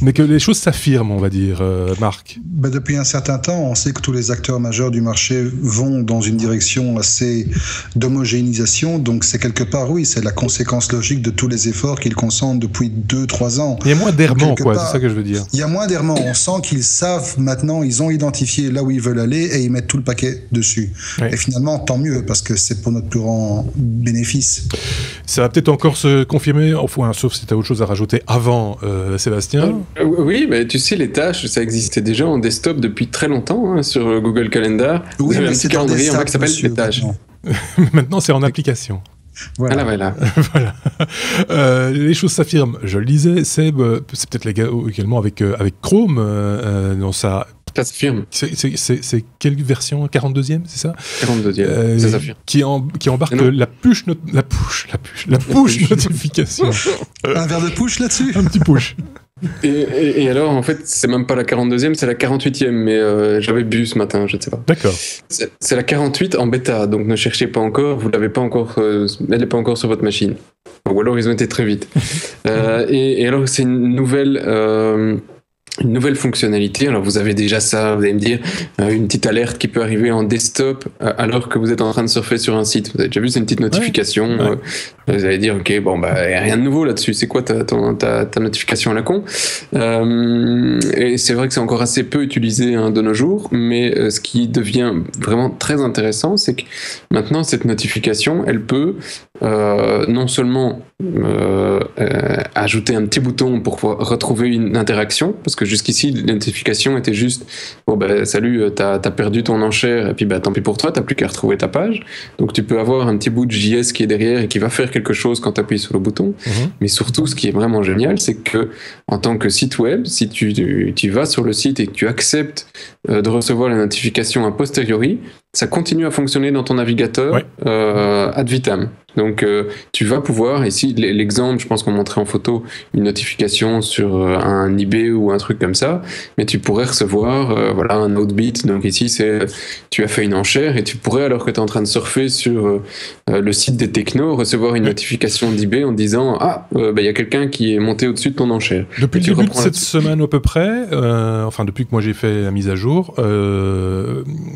mais que les choses s'affirment, on va dire, Marc. Depuis un certain temps, on sait que tous les acteurs majeurs du marché vont dans une direction assez d'homogénéisation, donc c'est quelque part, oui, c'est la conséquence logique de tous les efforts qu'ils concentrent depuis 2-3 ans. Il y a moins d'errements, quoi, c'est ça que je veux dire. Il y a moins d'errements. On sent qu'ils savent maintenant, ils ont identifié là où ils veulent aller et ils mettent tout le paquet dessus. Oui. Et finalement, tant mieux, parce que c'est pour notre plus grand bénéfice. Ça va peut-être encore se confirmer, enfin, sauf si tu as autre chose à rajouter avant, Sébastien. Oui, mais tu sais, les tâches, ça existait déjà en desktop depuis très longtemps hein, sur Google Calendar. Oui, vous avez un petit calendrier en fait qui s'appelle les tâches. Maintenant, c'est en application. Voilà. Voilà. Les choses s'affirment. Je le disais, c'est peut-être également avec Chrome dans sa. Ça s'affirme. C'est quelle version 42e, c'est ça 42e, ça s'affirme. Qui embarque la push notification. Un verre de push là-dessus. Un petit push. Et alors, en fait, c'est même pas la 42e, c'est la 48e, mais j'avais bu ce matin, je ne sais pas. D'accord. C'est la 48 en bêta, donc ne cherchez pas encore, vous l'avez pas encore, elle n'est pas encore sur votre machine. Ou alors ils ont été très vite. Et alors, c'est une nouvelle une nouvelle fonctionnalité. Alors vous avez déjà ça, vous allez me dire, une petite alerte qui peut arriver en desktop alors que vous êtes en train de surfer sur un site. Vous avez déjà vu, c'est une petite notification. Ouais. Vous allez dire, ok, bon, bah, y a rien de nouveau là-dessus. C'est quoi ta notification à la con? Et c'est vrai que c'est encore assez peu utilisé de nos jours, mais ce qui devient vraiment très intéressant, c'est que maintenant, cette notification, elle peut non seulement ajouter un petit bouton pour pouvoir retrouver une interaction, parce que jusqu'ici, la notification était juste bon, bah, salut, t'as perdu ton enchère, et puis bah, tant pis pour toi, t'as plus qu'à retrouver ta page. Donc tu peux avoir un petit bout de JS qui est derrière et qui va faire quelque chose quand tu appuies sur le bouton. Mais surtout, ce qui est vraiment génial, c'est que en tant que site web, si tu vas sur le site et que tu acceptes de recevoir la notification a posteriori, ça continue à fonctionner dans ton navigateur ad vitam. Donc tu vas pouvoir, ici l'exemple, je pense qu'on montrait en photo une notification sur un eBay ou un truc comme ça, mais tu pourrais recevoir voilà, un Notebit. Donc ici c'est tu as fait une enchère et tu pourrais, alors que tu es en train de surfer sur le site des technos, recevoir une notification d'eBay en disant y a quelqu'un qui est monté au-dessus de ton enchère. Depuis le début de cette semaine à peu près, enfin depuis que moi j'ai fait la mise à jour,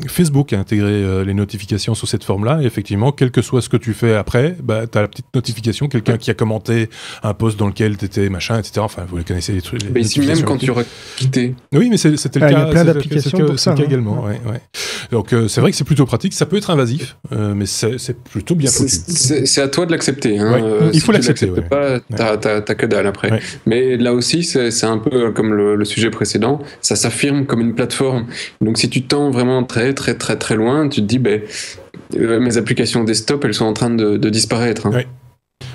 Facebook a intégré les notifications sous cette forme-là, et effectivement, quel que soit ce que tu fais après, bah, tu as la petite notification, quelqu'un qui a commenté un post dans lequel tu étais machin, etc. Enfin, vous les connaissez, les trucs. Mais ici même quand tu auras quitté. Oui, mais c'était le cas. Il y a plein d'applications pour ça. C'est le cas également, ouais. Donc c'est vrai que c'est plutôt pratique, ça peut être invasif, mais c'est plutôt bien foutu. C'est à toi de l'accepter. Il faut l'accepter. Si tu l'acceptes pas, t'as que dalle après. Ouais. Mais là aussi, c'est un peu comme le sujet précédent, ça s'affirme comme une plateforme. Donc si tu tends vraiment très très très très loin, tu te dis, mes applications desktop, elles sont en train de disparaître. Ouais.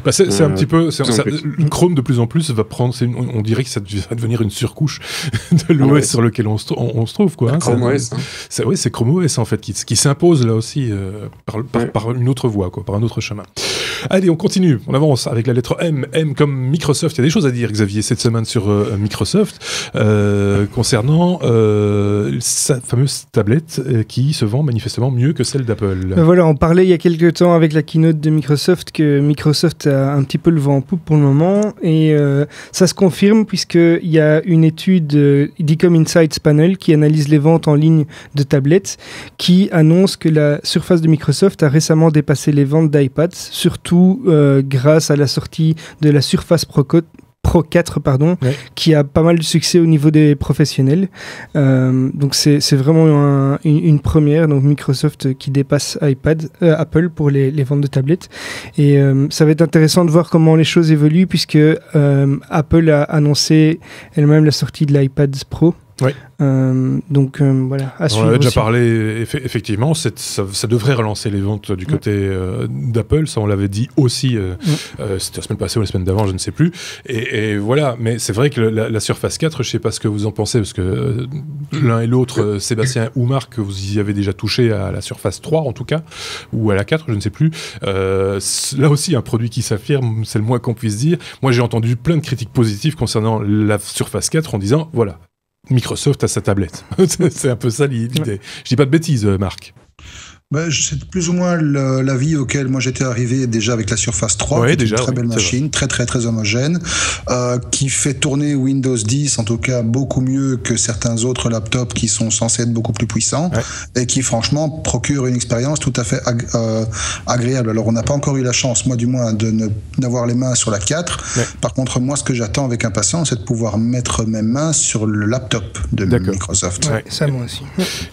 Bah c'est un petit peu le Chrome de plus en plus va prendre, on dirait que ça va devenir une surcouche de l'OS sur lequel on se trouve quoi. Chrome OS. C'est Chrome OS en fait qui s'impose là aussi par une autre voie quoi, par un autre chemin. Allez, on continue, on avance avec la lettre M comme Microsoft. Il y a des choses à dire, Xavier, cette semaine sur Microsoft concernant sa fameuse tablette qui se vend manifestement mieux que celle d'Apple. Voilà, on parlait il y a quelques temps avec la keynote de Microsoft que Microsoft a un petit peu le vent en poupe pour le moment, et ça se confirme puisqu'il y a une étude d'Ecom Insights Panel qui analyse les ventes en ligne de tablettes, qui annonce que la Surface de Microsoft a récemment dépassé les ventes d'iPads, surtout grâce à la sortie de la Surface Pro 4, qui a pas mal de succès au niveau des professionnels. Donc c'est vraiment une première, donc Microsoft qui dépasse Apple pour les ventes de tablettes. Et ça va être intéressant de voir comment les choses évoluent, puisque Apple a annoncé elle-même la sortie de l'iPad Pro. Ouais. Donc voilà, à suivre. On en a déjà parlé, effectivement, ça devrait relancer les ventes du côté d'Apple, ça on l'avait dit aussi, c'était la semaine passée ou la semaine d'avant, je ne sais plus, et voilà, mais c'est vrai que la Surface 4, je ne sais pas ce que vous en pensez, parce que l'un et l'autre, Sébastien ou Marc, vous y avez déjà touché à la Surface 3 en tout cas, ou à la 4, je ne sais plus, là aussi un produit qui s'affirme, c'est le moins qu'on puisse dire. Moi j'ai entendu plein de critiques positives concernant la Surface 4 en disant, voilà, Microsoft a sa tablette. C'est un peu ça l'idée. Je dis pas de bêtises, Marc. C'est plus ou moins l'avis auquel moi j'étais arrivé déjà avec la Surface 3, qui est une très belle machine, très très très homogène, qui fait tourner Windows 10 en tout cas beaucoup mieux que certains autres laptops qui sont censés être beaucoup plus puissants, et qui franchement procure une expérience tout à fait agréable. Alors on n'a pas encore eu la chance, moi du moins, d'avoir les mains sur la 4. Par contre moi ce que j'attends avec impatience, c'est de pouvoir mettre mes mains sur le laptop de Microsoft. Ça moi aussi.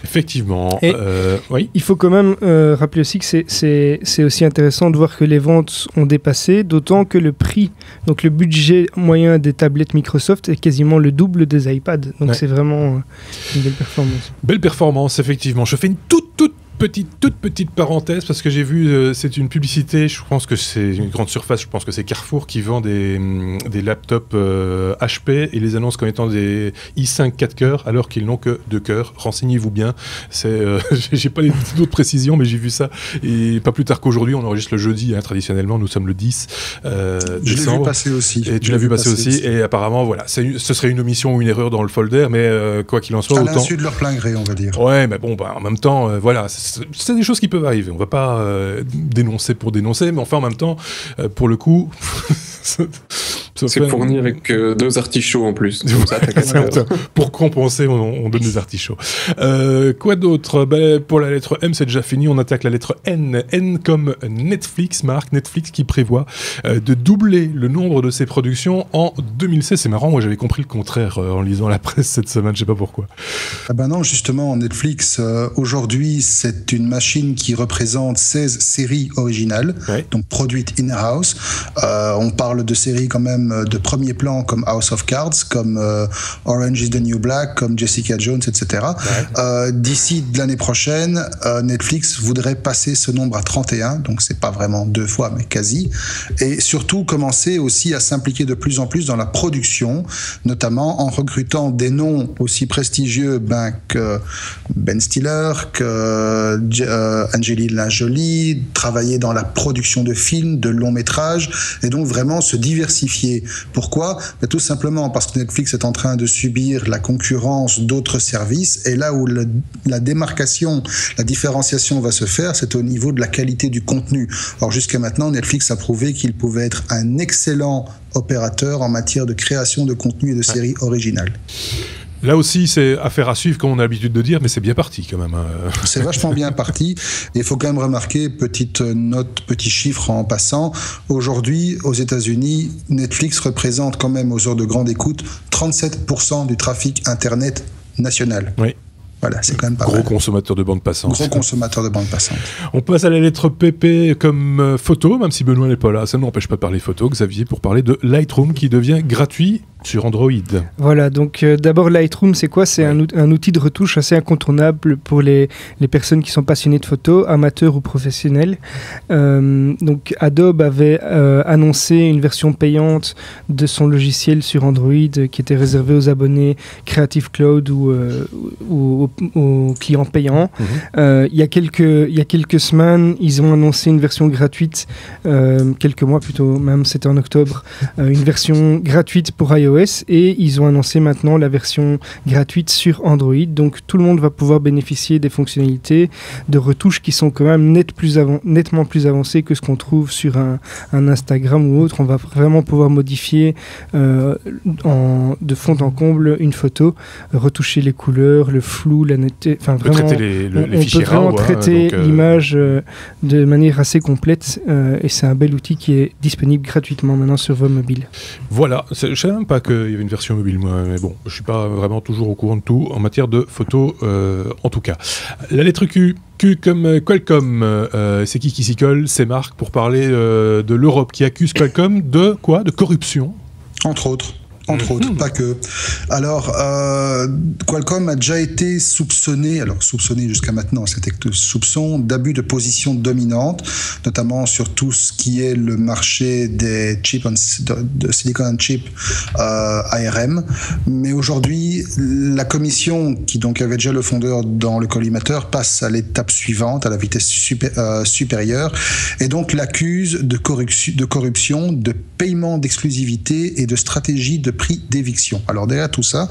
Effectivement. Il faut quand même rappeler aussi que c'est aussi intéressant de voir que les ventes ont dépassé, d'autant que le prix, donc le budget moyen des tablettes Microsoft est quasiment le double des iPads. Donc c'est vraiment une belle performance. Belle performance, effectivement. Je fais une toute petite parenthèse, parce que j'ai vu, c'est une publicité, je pense que c'est une grande surface, je pense que c'est Carrefour qui vend des laptops HP et les annonce comme étant des i5 4 cœurs, alors qu'ils n'ont que 2 cœurs. Renseignez-vous bien. J'ai pas d'autres précisions, mais j'ai vu ça. Et pas plus tard qu'aujourd'hui, on enregistre le jeudi, traditionnellement, nous sommes le 10 décembre. Je l'ai vu passer aussi. Et tu l'as vu passer aussi. Et apparemment, voilà, ce serait une omission ou une erreur dans le folder, mais quoi qu'il en soit, à l'insu de leur plein gré, on va dire. Ouais, mais bon, en même temps, voilà, c'est des choses qui peuvent arriver. On va pas dénoncer pour dénoncer, mais enfin en même temps, pour le coup, ça C'est fourni avec 2 artichauts en plus. Comme ça, pour compenser, on donne des artichauts. Quoi d'autre? Pour la lettre M, c'est déjà fini. On attaque la lettre N. N comme Netflix, Marc. Netflix qui prévoit de doubler le nombre de ses productions en 2016. C'est marrant, moi j'avais compris le contraire en lisant la presse cette semaine, je sais pas pourquoi. Ah ben non, justement, Netflix, aujourd'hui, c'est une machine qui représente 16 séries originales, donc produites in-house. On parle de séries quand même de premier plan comme House of Cards, comme Orange is the New Black, comme Jessica Jones, etc. D'ici l'année prochaine, Netflix voudrait passer ce nombre à 31, donc c'est pas vraiment 2 fois, mais quasi. Et surtout commencer aussi à s'impliquer de plus en plus dans la production, notamment en recrutant des noms aussi prestigieux que Ben Stiller, que Angelina Jolie, travailler dans la production de films, de longs métrages, et donc vraiment se diversifier. Pourquoi ? Tout simplement parce que Netflix est en train de subir la concurrence d'autres services, et là où la démarcation, la différenciation va se faire, c'est au niveau de la qualité du contenu. Or jusqu'à maintenant, Netflix a prouvé qu'il pouvait être un excellent opérateur en matière de création de contenu et de séries originales. Là aussi, c'est affaire à suivre, comme on a l'habitude de dire, mais c'est bien parti quand même. C'est vachement bien parti. Et il faut quand même remarquer, petite note, petit chiffre en passant, aujourd'hui, aux États-Unis, Netflix représente quand même, aux heures de grande écoute, 37% du trafic Internet national. Oui. Voilà, c'est quand même pas mal. Gros consommateur de bande passante. Gros consommateur de bande passante. On passe à la lettre PP comme photo, même si Benoît n'est pas là. Ça ne n'empêche pas de parler photo, Xavier, pour parler de Lightroom qui devient gratuit sur Android. Voilà, donc d'abord Lightroom, c'est quoi ? C'est un outil de retouche assez incontournable pour les personnes qui sont passionnées de photos, amateurs ou professionnels. Donc Adobe avait annoncé une version payante de son logiciel sur Android qui était réservée aux abonnés Creative Cloud ou aux clients payants. Il y a quelques semaines, ils ont annoncé une version gratuite, quelques mois plutôt, même c'était en octobre, une version gratuite pour iOS, et ils ont annoncé maintenant la version gratuite sur Android. Donc tout le monde va pouvoir bénéficier des fonctionnalités de retouches qui sont quand même nettement plus avancées que ce qu'on trouve sur un Instagram ou autre. On va vraiment pouvoir modifier de fond en comble une photo, retoucher les couleurs, le flou, la netteté, enfin vraiment, on peut vraiment traiter l'image de manière assez complète, et c'est un bel outil qui est disponible gratuitement maintenant sur vos mobiles. Voilà, je savais même pas qu'il y avait une version mobile, moi, mais bon, je suis pas vraiment toujours au courant de tout en matière de photos, en tout cas. La lettre Q comme Qualcomm, c'est qui s'y colle ? C'est Marc pour parler de l'Europe qui accuse Qualcomm de quoi ? De corruption. Entre autres, pas que. Alors, Qualcomm a déjà été soupçonné jusqu'à maintenant, c'était que soupçon d'abus de position dominante, notamment sur tout ce qui est le marché des chips de Silicon on Chip, ARM. Mais aujourd'hui, la commission, qui donc avait déjà le fondeur dans le collimateur, passe à l'étape suivante, à la vitesse supérieure, et donc l'accuse de corruption, de paiement d'exclusivité et de stratégie de prix d'éviction. Alors derrière tout ça,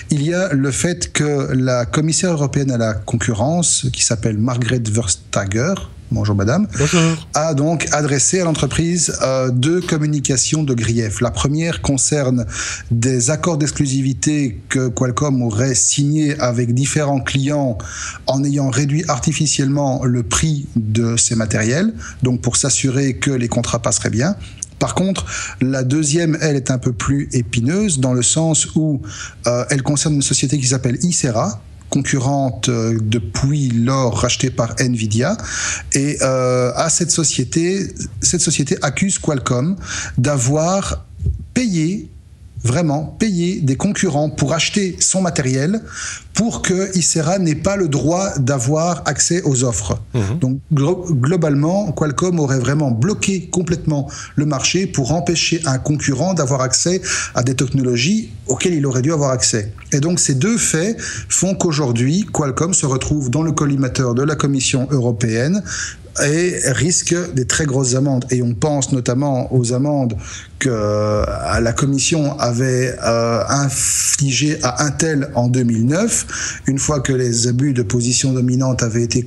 il y a le fait que la commissaire européenne à la concurrence, qui s'appelle Margrethe Vestager, bonjour madame, bonjour, a donc adressé à l'entreprise 2 communications de grief. La première concerne des accords d'exclusivité que Qualcomm aurait signés avec différents clients en ayant réduit artificiellement le prix de ces matériels, donc pour s'assurer que les contrats passeraient bien. Par contre, la deuxième, elle, est un peu plus épineuse dans le sens où elle concerne une société qui s'appelle Icera, concurrente depuis lors rachetée par Nvidia, et cette société accuse Qualcomm d'avoir payé des concurrents pour acheter son matériel pour que Icera n'ait pas le droit d'avoir accès aux offres. Donc globalement, Qualcomm aurait vraiment bloqué complètement le marché pour empêcher un concurrent d'avoir accès à des technologies auxquelles il aurait dû avoir accès. Et donc ces 2 faits font qu'aujourd'hui, Qualcomm se retrouve dans le collimateur de la Commission européenne et risque des très grosses amendes. Et on pense notamment aux amendes que la commission avait infligé à Intel en 2009, une fois que les abus de position dominante avaient été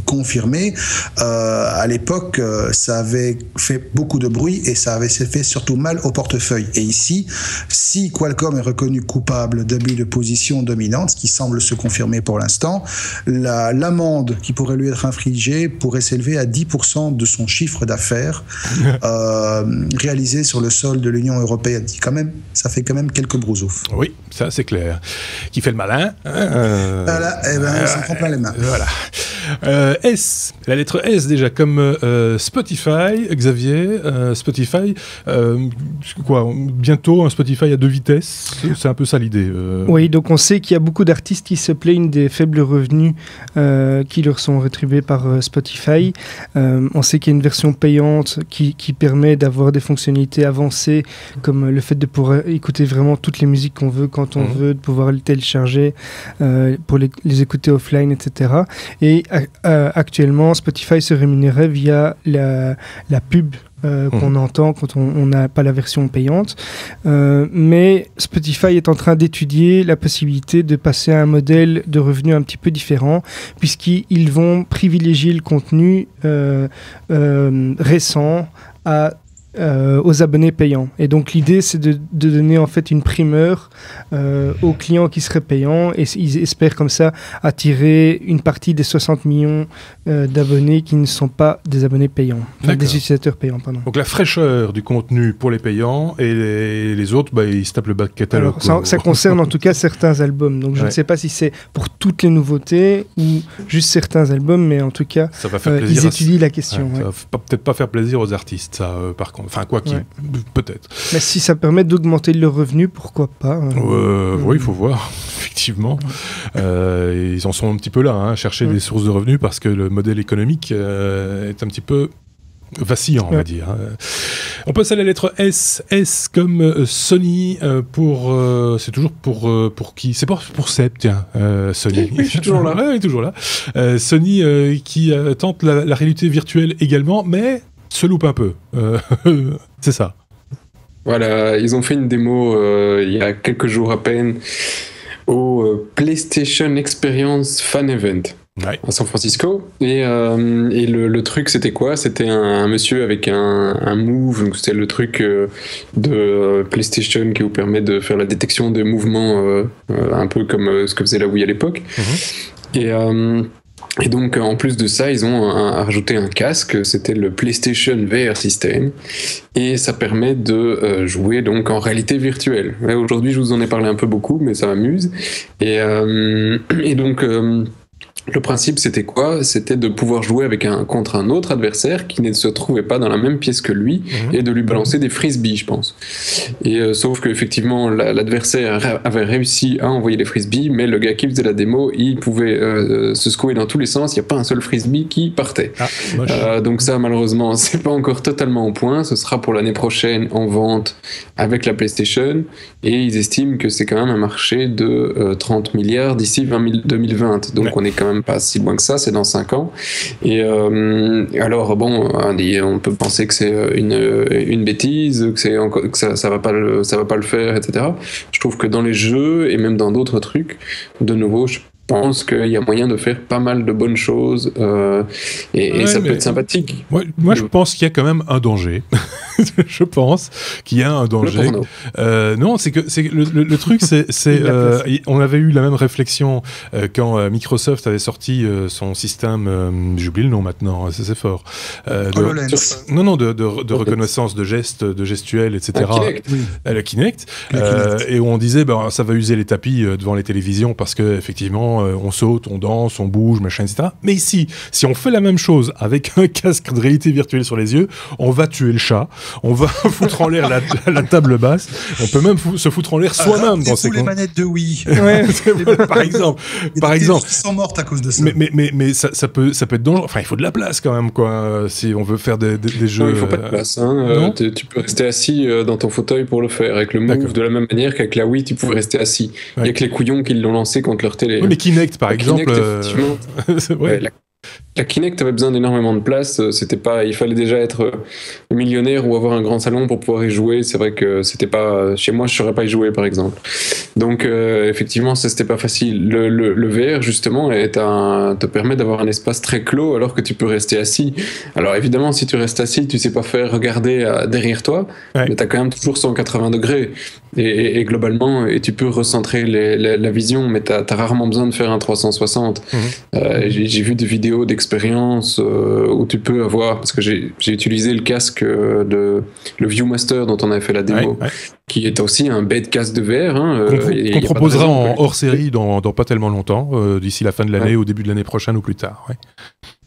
confirmés. À l'époque, ça avait fait beaucoup de bruit et ça avait fait surtout mal au portefeuille. Et ici, si Qualcomm est reconnu coupable d'abus de position dominante, ce qui semble se confirmer pour l'instant, l'amende qui pourrait lui être infligée pourrait s'élever à 10% de son chiffre d'affaires réalisé sur le sol de l'Union européenne. Ça fait quand même quelques brousoufs. Oui, ça c'est clair. Qui fait le malin. Voilà, on s'en prend plein les mains. Voilà. S, la lettre S déjà, comme Spotify, Xavier, Spotify, bientôt un Spotify à 2 vitesses, c'est un peu ça l'idée. Oui, donc on sait qu'il y a beaucoup d'artistes qui se plaignent des faibles revenus qui leur sont rétribués par Spotify. On sait qu'il y a une version payante qui permet d'avoir des fonctionnalités avancées, comme le fait de pouvoir écouter vraiment toutes les musiques qu'on veut, quand on veut, de pouvoir les télécharger pour les écouter offline, etc. Et actuellement, Spotify se rémunérait via la pub qu'on entend quand on n'a pas la version payante. Mais Spotify est en train d'étudier la possibilité de passer à un modèle de revenu un petit peu différent, puisqu'ils vont privilégier le contenu récent aux abonnés payants. Et donc l'idée, c'est de donner en fait une primeur aux clients qui seraient payants, et ils espèrent comme ça attirer une partie des 60 millions d'abonnés qui ne sont pas des abonnés payants, enfin, des utilisateurs payants, pardon. Donc la fraîcheur du contenu pour les payants, et les autres, ils se tapent le back catalogue. Alors, ça concerne en tout cas certains albums, donc je ne sais pas si c'est pour toutes les nouveautés ou juste certains albums, mais en tout cas ça va faire plaisir ils étudient la question. Ça va peut-être pas faire plaisir aux artistes, ça, par contre. Enfin, peut-être. Mais si ça permet d'augmenter le revenu, pourquoi pas Oui, il faut voir, effectivement. Ils en sont un petit peu là, chercher des sources de revenus, parce que le modèle économique est un petit peu vacillant, on va dire. On passe à la lettre S. S comme Sony, c'est toujours pour qui? C'est pour Seb, tiens, Sony. Je suis toujours là. Ouais, il est toujours là. Sony qui tente la réalité virtuelle également, mais se loupe un peu. C'est ça. Voilà, ils ont fait une démo il y a quelques jours à peine au PlayStation Experience Fan Event à San Francisco. Et le truc, c'était quoi? C'était un monsieur avec un Move, donc c'était le truc de PlayStation qui vous permet de faire la détection de mouvements, un peu comme ce que faisait la Wii à l'époque. Et donc, en plus de ça, ils ont rajouté un casque, c'était le PlayStation VR System, et ça permet de jouer donc en réalité virtuelle. Aujourd'hui, je vous en ai parlé un peu beaucoup, mais ça m'amuse. Et donc, le principe, c'était quoi? C'était de pouvoir jouer contre un autre adversaire qui ne se trouvait pas dans la même pièce que lui, et de lui balancer des frisbees, je pense. Et sauf qu'effectivement, l'adversaire avait réussi à envoyer les frisbees, mais le gars qui faisait la démo, il pouvait se secouer dans tous les sens. Il n'y a pas un seul frisbee qui partait. Donc ça, malheureusement, c'est pas encore totalement au point. Ce sera pour l'année prochaine en vente avec la PlayStation, et ils estiment que c'est quand même un marché de 30 milliards d'ici 2020. Donc on est quand même pas si loin que ça, c'est dans 5 ans. Et alors bon, on peut penser que c'est une bêtise, que ça va pas le faire, etc. Je trouve que dans les jeux et même dans d'autres trucs, de nouveau, je pense qu'il y a moyen de faire pas mal de bonnes choses et ça peut être sympathique. Moi je pense qu'il y a quand même un danger. Je pense qu'il y a un danger. Non, c'est que le truc, on avait eu la même réflexion quand Microsoft avait sorti son système, j'oublie le nom maintenant, c'est fort. De reconnaissance de gestes, de gestuels, etc. Le Kinect. Et où on disait, ça va user les tapis devant les télévisions parce que effectivement, on saute, on danse, on bouge, machin, etc. Mais ici, si on fait la même chose avec un casque de réalité virtuelle sur les yeux, on va tuer le chat. On va foutre en l'air la table basse. On peut même se foutre en l'air soi-même dans ces les manettes de Wii. Par exemple. Ils sont mortes à cause de ça. Mais ça peut être dangereux. Enfin, il faut de la place quand même, quoi. Si on veut faire des jeux. Non, il faut pas de place. Tu peux rester assis dans ton fauteuil pour le faire. Avec le Move, de la même manière qu'avec la Wii, tu pouvais rester assis. Il y a que les couillons qui l'ont lancé contre leur télé. Oui, mais Kinect, par exemple. La Kinect avait besoin d'énormément de place. C'était pas, il fallait déjà être millionnaire ou avoir un grand salon pour pouvoir y jouer. C'est vrai que c'était pas, chez moi, je saurais pas y jouer, par exemple. Donc, effectivement, ça, c'était pas facile. Le VR, justement, te permet d'avoir un espace très clos alors que tu peux rester assis. Alors, évidemment, si tu restes assis, tu sais pas faire regarder derrière toi, mais t'as quand même toujours 180 degrés. Et globalement, tu peux recentrer la vision, mais t'as rarement besoin de faire un 360. J'ai vu des vidéos d'expérience où tu peux avoir, parce que j'ai utilisé le casque le Viewmaster dont on avait fait la démo, qui est aussi un bête casque de VR. Qu'on proposera en hors série dans pas tellement longtemps, d'ici la fin de l'année, au début de l'année prochaine ou plus tard.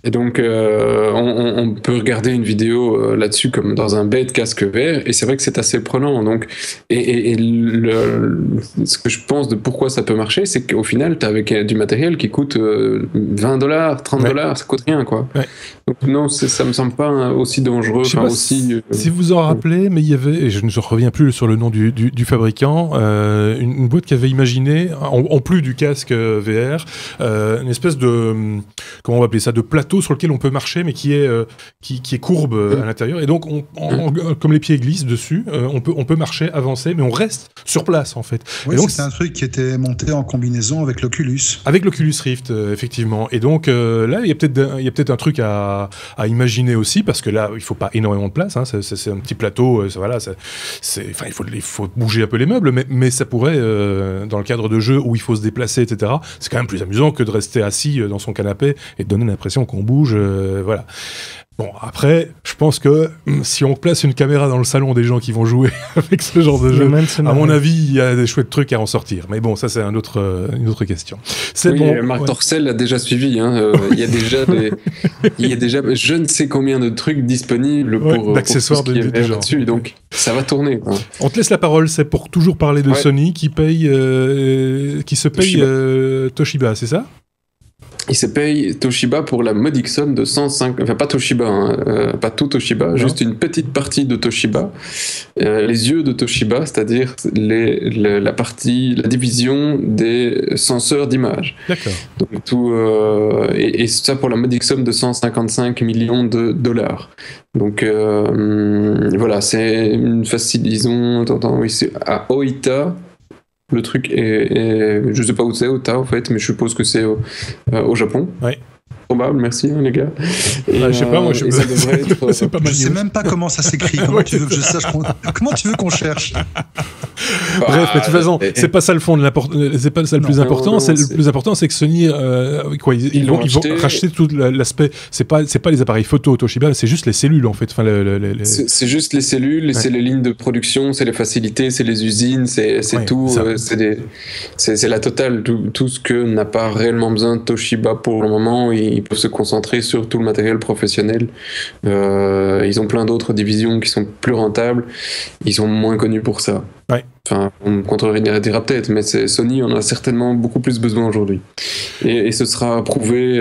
Et donc, on peut regarder une vidéo là-dessus comme dans un bête casque VR, et c'est vrai que c'est assez prenant. Donc, ce que je pense de pourquoi ça peut marcher, c'est qu'au final, tu as avec du matériel qui coûte $20, $30, ça coûte rien, quoi. Donc non, ça me semble pas aussi dangereux. Si vous en rappelez, mais il y avait, et je ne reviens plus sur le nom du fabricant, une boîte qui avait imaginé, en plus du casque VR, une espèce de, comment on va appeler ça, de plateau sur lequel on peut marcher, mais qui est courbe à l'intérieur. Et donc, comme les pieds glissent dessus, on peut marcher, avancer, mais on reste sur place, en fait. Oui, c'était un truc qui était monté en combinaison avec l'Oculus. Avec l'Oculus Rift, effectivement. Et donc, là, il y a peut-être un truc à imaginer aussi, parce que là, il faut pas énormément de place. Hein, c'est un petit plateau, voilà. Il faut bouger un peu les meubles, mais ça pourrait, dans le cadre de jeux où il faut se déplacer, etc., c'est quand même plus amusant que de rester assis dans son canapé et de donner l'impression qu'on bouge, voilà. Bon, après, je pense que si on place une caméra dans le salon des gens qui vont jouer avec ce genre de jeu, à mon avis, il y a des chouettes trucs à en sortir. Mais bon, ça, c'est une autre question. Marc Dorcel l'a déjà suivi. Il y a déjà je ne sais combien de trucs disponibles pour d'accessoires de genre. Dessus, donc ça va tourner. On te laisse la parole, c'est pour toujours parler de Sony qui se paye Toshiba, c'est ça ? Il se paye Toshiba pour la modique somme de 105... Enfin, pas Toshiba, pas tout Toshiba, juste une petite partie de Toshiba. Les yeux de Toshiba, c'est-à-dire la division des senseurs d'image. D'accord. Donc, et ça pour la modique somme de 155 millions de dollars. Donc, voilà, c'est une facilitation... c'est à Oita... Le truc est je sais pas où c'est, Ota en fait, mais je suppose que c'est au Japon. Ouais. Probable, merci les gars. Je sais pas, moi je sais même pas comment ça s'écrit. Comment tu veux que je sache comment tu veux qu'on cherche? Bref, mais de toute façon, c'est pas ça le fond c'est pas ça le plus important. Le plus important, c'est que Sony, ils vont racheter tout l'aspect. C'est pas les appareils photo Toshiba, c'est juste les cellules en fait. Enfin, c'est juste les cellules, c'est les lignes de production, c'est les facilités, c'est les usines, c'est tout. C'est la totale. Tout ce que n'a pas réellement besoin de Toshiba pour le moment, ils peuvent se concentrer sur tout le matériel professionnel. Ils ont plein d'autres divisions qui sont plus rentables. Ils sont moins connus pour ça. Ouais. Enfin, on me contredira peut-être, mais Sony en a certainement beaucoup plus besoin aujourd'hui. Et ce sera approuvé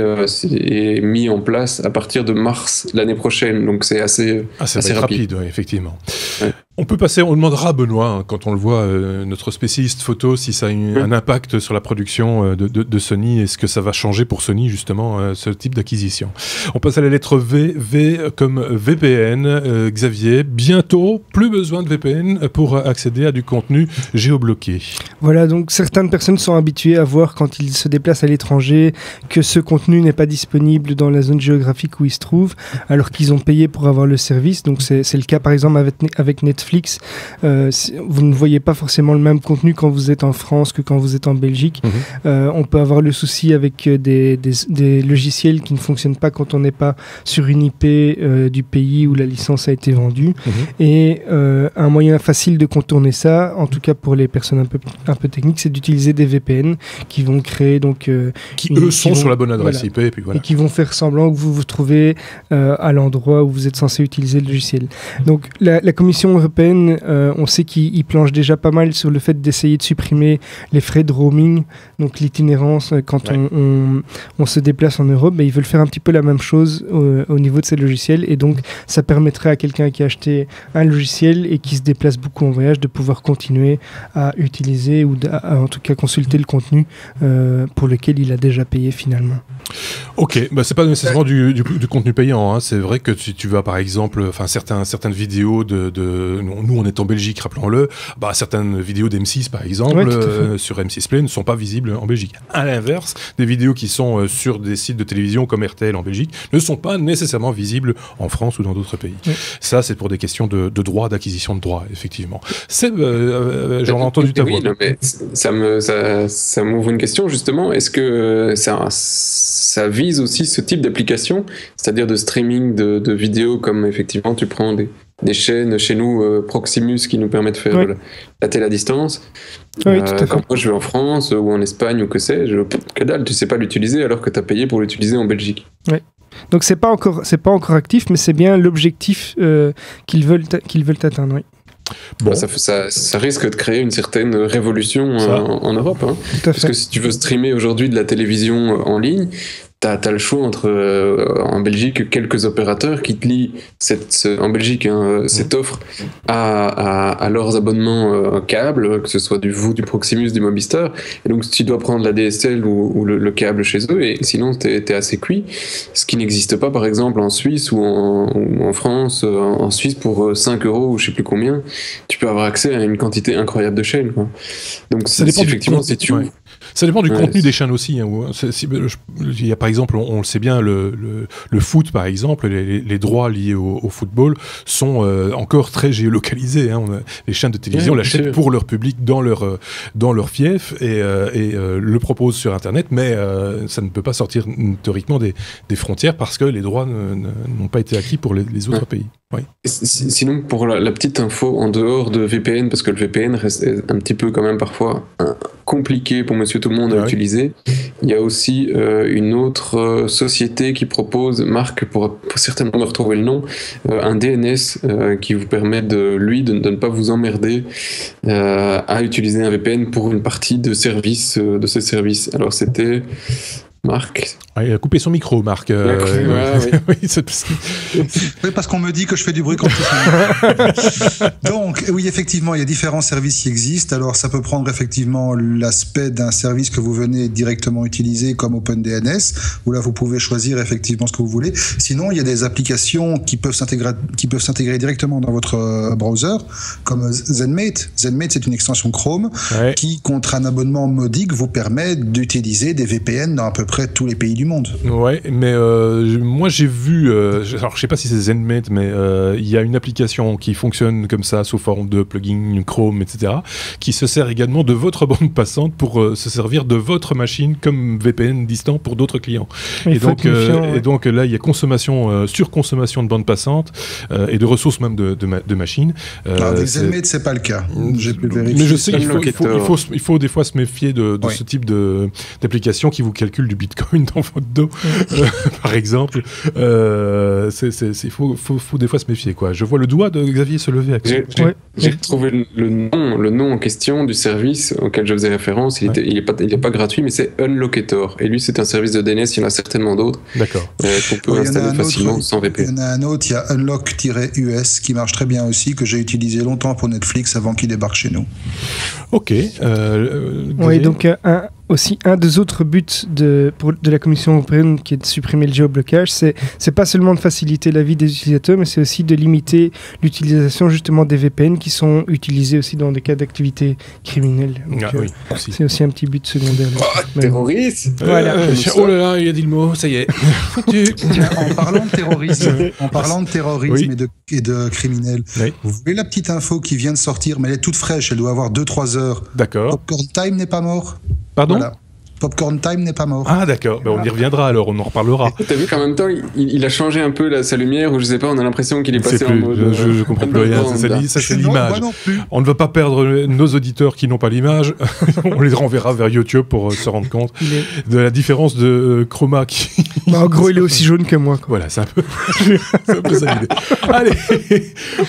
et mis en place à partir de mars l'année prochaine. Donc c'est assez rapide. Ouais, effectivement. Ouais. On demandera à Benoît, quand on le voit, notre spécialiste photo, si ça a un impact sur la production de Sony et ce que ça va changer pour Sony, justement, ce type d'acquisition. On passe à la lettre V comme VPN. Xavier, bientôt, plus besoin de VPN pour accéder à du contenu géobloqué. Voilà, donc certaines personnes sont habituées à voir quand ils se déplacent à l'étranger que ce contenu n'est pas disponible dans la zone géographique où ils se trouvent, alors qu'ils ont payé pour avoir le service. Donc c'est le cas par exemple avec Netflix. Vous ne voyez pas forcément le même contenu quand vous êtes en France que quand vous êtes en Belgique. On peut avoir le souci avec des logiciels qui ne fonctionnent pas quand on n'est pas sur une IP du pays où la licence a été vendue. Et un moyen facile de contourner ça, en tout cas pour les personnes un peu techniques, c'est d'utiliser des VPN qui vont créer donc qui sont sur la bonne adresse IP et puis voilà. Et qui vont faire semblant que vous vous trouvez à l'endroit où vous êtes censé utiliser le logiciel. Donc la Commission européenne, on sait qu'ils planchent déjà pas mal sur le fait d'essayer de supprimer les frais de roaming, donc l'itinérance quand on se déplace en Europe. Ils veulent faire un petit peu la même chose au niveau de ces logiciels, et donc ça permettrait à quelqu'un qui a acheté un logiciel et qui se déplace beaucoup en voyage de pouvoir pouvoir continuer à utiliser ou en tout cas consulter le contenu pour lequel il a déjà payé finalement. Ok, bah c'est pas nécessairement du contenu payant, hein. C'est vrai que si tu vas par exemple, certaines vidéos nous on est en Belgique, rappelons-le, certaines vidéos d'M6 par exemple, sur M6 Play ne sont pas visibles en Belgique. À l'inverse, des vidéos qui sont sur des sites de télévision comme RTL en Belgique ne sont pas nécessairement visibles en France ou dans d'autres pays. Oui. Ça, c'est pour des questions de droit, d'acquisition de droits, effectivement. J'en ai entendu ta voix. Oui, non, mais ça m'ouvre une question justement. Est-ce que ça vise aussi ce type d'application, c'est-à-dire de streaming de vidéos, comme effectivement tu prends des chaînes chez nous, Proximus, qui nous permet de faire la télé à distance. Oui, tout à fait. Quand moi je vais en France ou en Espagne ou que sais-je, que dalle, tu sais pas l'utiliser alors que tu as payé pour l'utiliser en Belgique. Oui. Donc c'est pas encore actif, mais c'est bien l'objectif qu'ils veulent atteindre. Oui. Bon. Ça risque de créer une certaine révolution en Europe. Hein. Parce que si tu veux streamer aujourd'hui de la télévision en ligne, t'as le choix entre, en Belgique, quelques opérateurs qui te lient en Belgique, cette offre à leurs abonnements câbles, que ce soit du Proximus, du Mobistar. Et donc, tu dois prendre la DSL ou le câble chez eux, et sinon, t'es assez cuit. Ce qui n'existe pas, par exemple, en Suisse ou en France. En Suisse, pour 5 € ou je sais plus combien, tu peux avoir accès à une quantité incroyable de chaînes, quoi. Donc, ça dépend effectivement, si tu... Ça dépend du contenu des chaînes aussi. Hein, il y a par exemple, on le sait bien, le foot par exemple, les droits liés au football sont encore très géolocalisés. Hein. Les chaînes de télévision l'achètent pour leur public dans leur fief et le proposent sur Internet, mais ça ne peut pas sortir théoriquement des frontières parce que les droits n'ont pas été acquis pour les autres pays. Oui. Sinon, pour la petite info, en dehors de VPN, parce que le VPN reste un petit peu quand même parfois compliqué pour monsieur tout le monde à utiliser, il y a aussi une autre société qui propose, Marc pour certainement me retrouver le nom, un DNS qui vous permet de ne pas vous emmerder à utiliser un VPN pour une partie de ces services. Alors c'était... Marc. Il a coupé son micro, Marc. Oui, parce qu'on me dit que je fais du bruit quand je fais. Donc, oui, effectivement, il y a différents services qui existent. Alors, ça peut prendre effectivement l'aspect d'un service que vous venez directement utiliser, comme OpenDNS, où là, vous pouvez choisir effectivement ce que vous voulez. Sinon, il y a des applications qui peuvent s'intégrer directement dans votre browser, comme ZenMate. ZenMate, c'est une extension Chrome qui, contre un abonnement modique, vous permet d'utiliser des VPN dans à peu près tous les pays du monde. Ouais, mais moi j'ai vu, alors je sais pas si c'est ZenMate, mais il y a une application qui fonctionne comme ça sous forme de plugin Chrome, etc., qui se sert également de votre bande passante pour se servir de votre machine comme VPN distant pour d'autres clients. Et donc là il y a surconsommation de bande passante et de ressources même de machines. Avec ZenMate c'est pas le cas. J'ai pu vérifier. Mais je sais qu'il faut des fois se méfier de ce type d'application qui vous calcule du Bitcoin dans votre dos, par exemple. Il faut des fois se méfier, quoi. Je vois le doigt de Xavier se lever. J'ai trouvé le nom en question du service auquel je faisais référence. Il est pas gratuit, mais c'est Unlocator. Et lui, c'est un service de DNS. Il y en a certainement d'autres. D'accord. Qu'on peut installer facilement sans VPN. Il y en a un autre. Il y a Unlock-US qui marche très bien aussi, que j'ai utilisé longtemps pour Netflix avant qu'il débarque chez nous. Ok. Oui, donc un des autres buts de la Commission européenne qui est de supprimer le géoblocage, c'est pas seulement de faciliter la vie des utilisateurs, mais c'est aussi de limiter l'utilisation justement des VPN qui sont utilisés aussi dans des cas d'activité criminelle. Donc, c'est aussi un petit but secondaire. Terroriste. Voilà. Oh là là, il a dit le mot, ça y est. Tiens, en parlant de terrorisme et de criminels, vous voyez la petite info qui vient de sortir, mais elle est toute fraîche, elle doit avoir 2-3 heures. D'accord. Popcorn Time n'est pas mort. Pardon ? Voilà. Popcorn Time n'est pas mort. Ah d'accord, on y reviendra alors, on en reparlera. T'as vu qu'en même temps, il a changé un peu sa lumière, ou je sais pas, on a l'impression qu'il est passé en mode... Je comprends plus rien, ça c'est l'image. On ne veut pas perdre nos auditeurs qui n'ont pas l'image, on les renverra vers YouTube pour se rendre compte de la différence de chroma qui... en gros, il est aussi jaune que moi, quoi. Voilà, c'est un peu ça l'idée. Allez,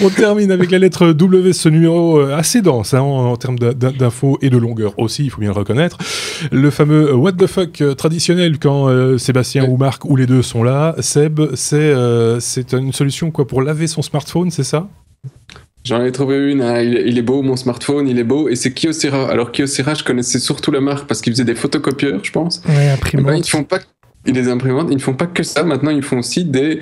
on termine avec la lettre W, ce numéro assez dense en termes d'infos et de longueur aussi, il faut bien le reconnaître. Le fameux what the fuck traditionnel quand Sébastien ou Marc ou les deux sont là. Seb, c'est une solution quoi pour laver son smartphone, c'est ça ? J'en ai trouvé une, hein, il est beau, mon smartphone, il est beau, et c'est Kyocera. Alors Kyocera, je connaissais surtout la marque parce qu'ils faisaient des photocopieurs, je pense. Ouais, imprimantes. Ben, ils font pas des imprimantes, ils ne font pas que ça. Maintenant, ils font aussi des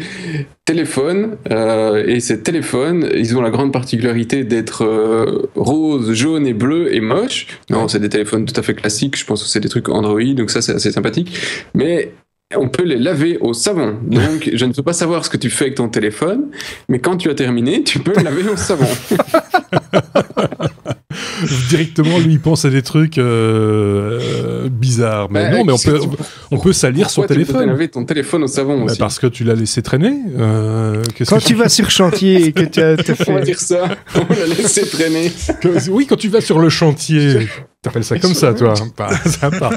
téléphones, et ces téléphones, ils ont la grande particularité d'être rose, jaune et bleu et moche. Non, c'est des téléphones tout à fait classiques. Je pense que c'est des trucs Android, donc ça, c'est assez sympathique. Mais on peut les laver au savon. Donc, je ne peux pas savoir ce que tu fais avec ton téléphone, mais quand tu as terminé, tu peux le laver au savon. Directement, lui, il pense à des trucs bizarres. Mais non, mais on peut salir son téléphone. Tu peux laver ton téléphone au savon aussi. Parce que tu l'as laissé traîner. Quand tu vas sur chantier et que tu as fait... On va dire ça, on l'a laissé traîner. Oui, quand tu vas sur le chantier... T'appelles ça comme ça, toi? Pas sympa.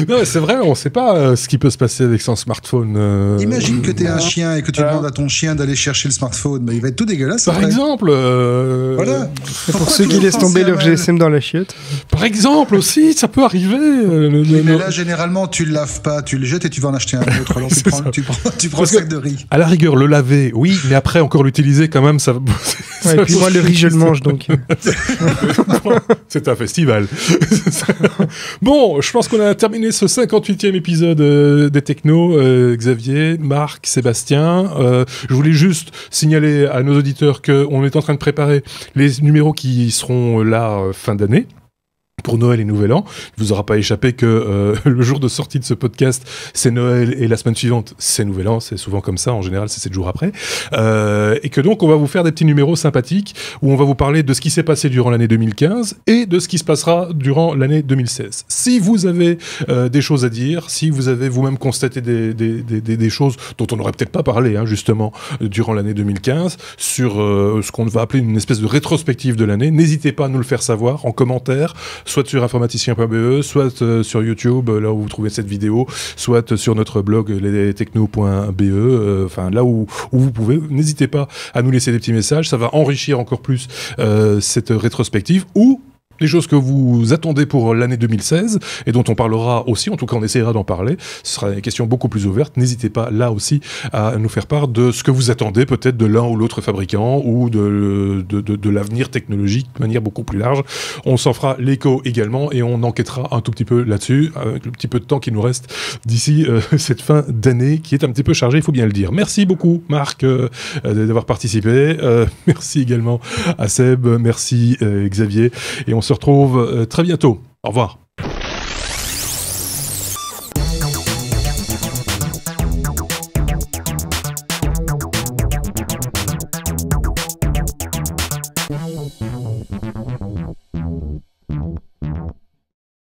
Non, mais c'est vrai, on sait pas ce qui peut se passer avec son smartphone. Imagine que t'es un chien et que tu demandes à ton chien d'aller chercher le smartphone, mais il va être tout dégueulasse. Par exemple. Voilà. Pour ceux qui laissent tomber leur GSM dans la chiotte. Par exemple aussi, ça peut arriver. Mais là, généralement, tu le laves pas, tu le jettes et tu vas en acheter un autre. Alors tu prends le sac de riz. À la rigueur, le laver, oui, mais après encore l'utiliser quand même, ça. Ouais, et puis moi, le riz, je le mange donc. C'est un festival. Bon, je pense qu'on a terminé ce 58e épisode des Technos. Xavier, Marc, Sébastien. Je voulais juste signaler à nos auditeurs qu'on est en train de préparer les numéros qui seront là fin d'année. Pour Noël et Nouvel An. Il vous aura pas échappé que le jour de sortie de ce podcast, c'est Noël et la semaine suivante, c'est Nouvel An. C'est souvent comme ça. En général, c'est 7 jours après. Et que donc, on va vous faire des petits numéros sympathiques où on va vous parler de ce qui s'est passé durant l'année 2015 et de ce qui se passera durant l'année 2016. Si vous avez des choses à dire, si vous avez vous-même constaté des choses dont on n'aurait peut-être pas parlé, hein, justement, durant l'année 2015, sur ce qu'on va appeler une espèce de rétrospective de l'année, n'hésitez pas à nous le faire savoir en commentaire, soit sur informaticien.be, soit sur YouTube, là où vous trouvez cette vidéo, soit sur notre blog lestechno.be, enfin là où vous pouvez. N'hésitez pas à nous laisser des petits messages, ça va enrichir encore plus cette rétrospective, ou les choses que vous attendez pour l'année 2016 et dont on parlera aussi, en tout cas on essaiera d'en parler, ce sera une question beaucoup plus ouverte. N'hésitez pas là aussi à nous faire part de ce que vous attendez peut-être de l'un ou l'autre fabricant ou de l'avenir technologique de manière beaucoup plus large. On s'en fera l'écho également et on enquêtera un tout petit peu là-dessus avec le petit peu de temps qui nous reste d'ici cette fin d'année qui est un petit peu chargée, il faut bien le dire. Merci beaucoup Marc d'avoir participé, merci également à Seb, merci Xavier, et on se retrouve très bientôt. Au revoir.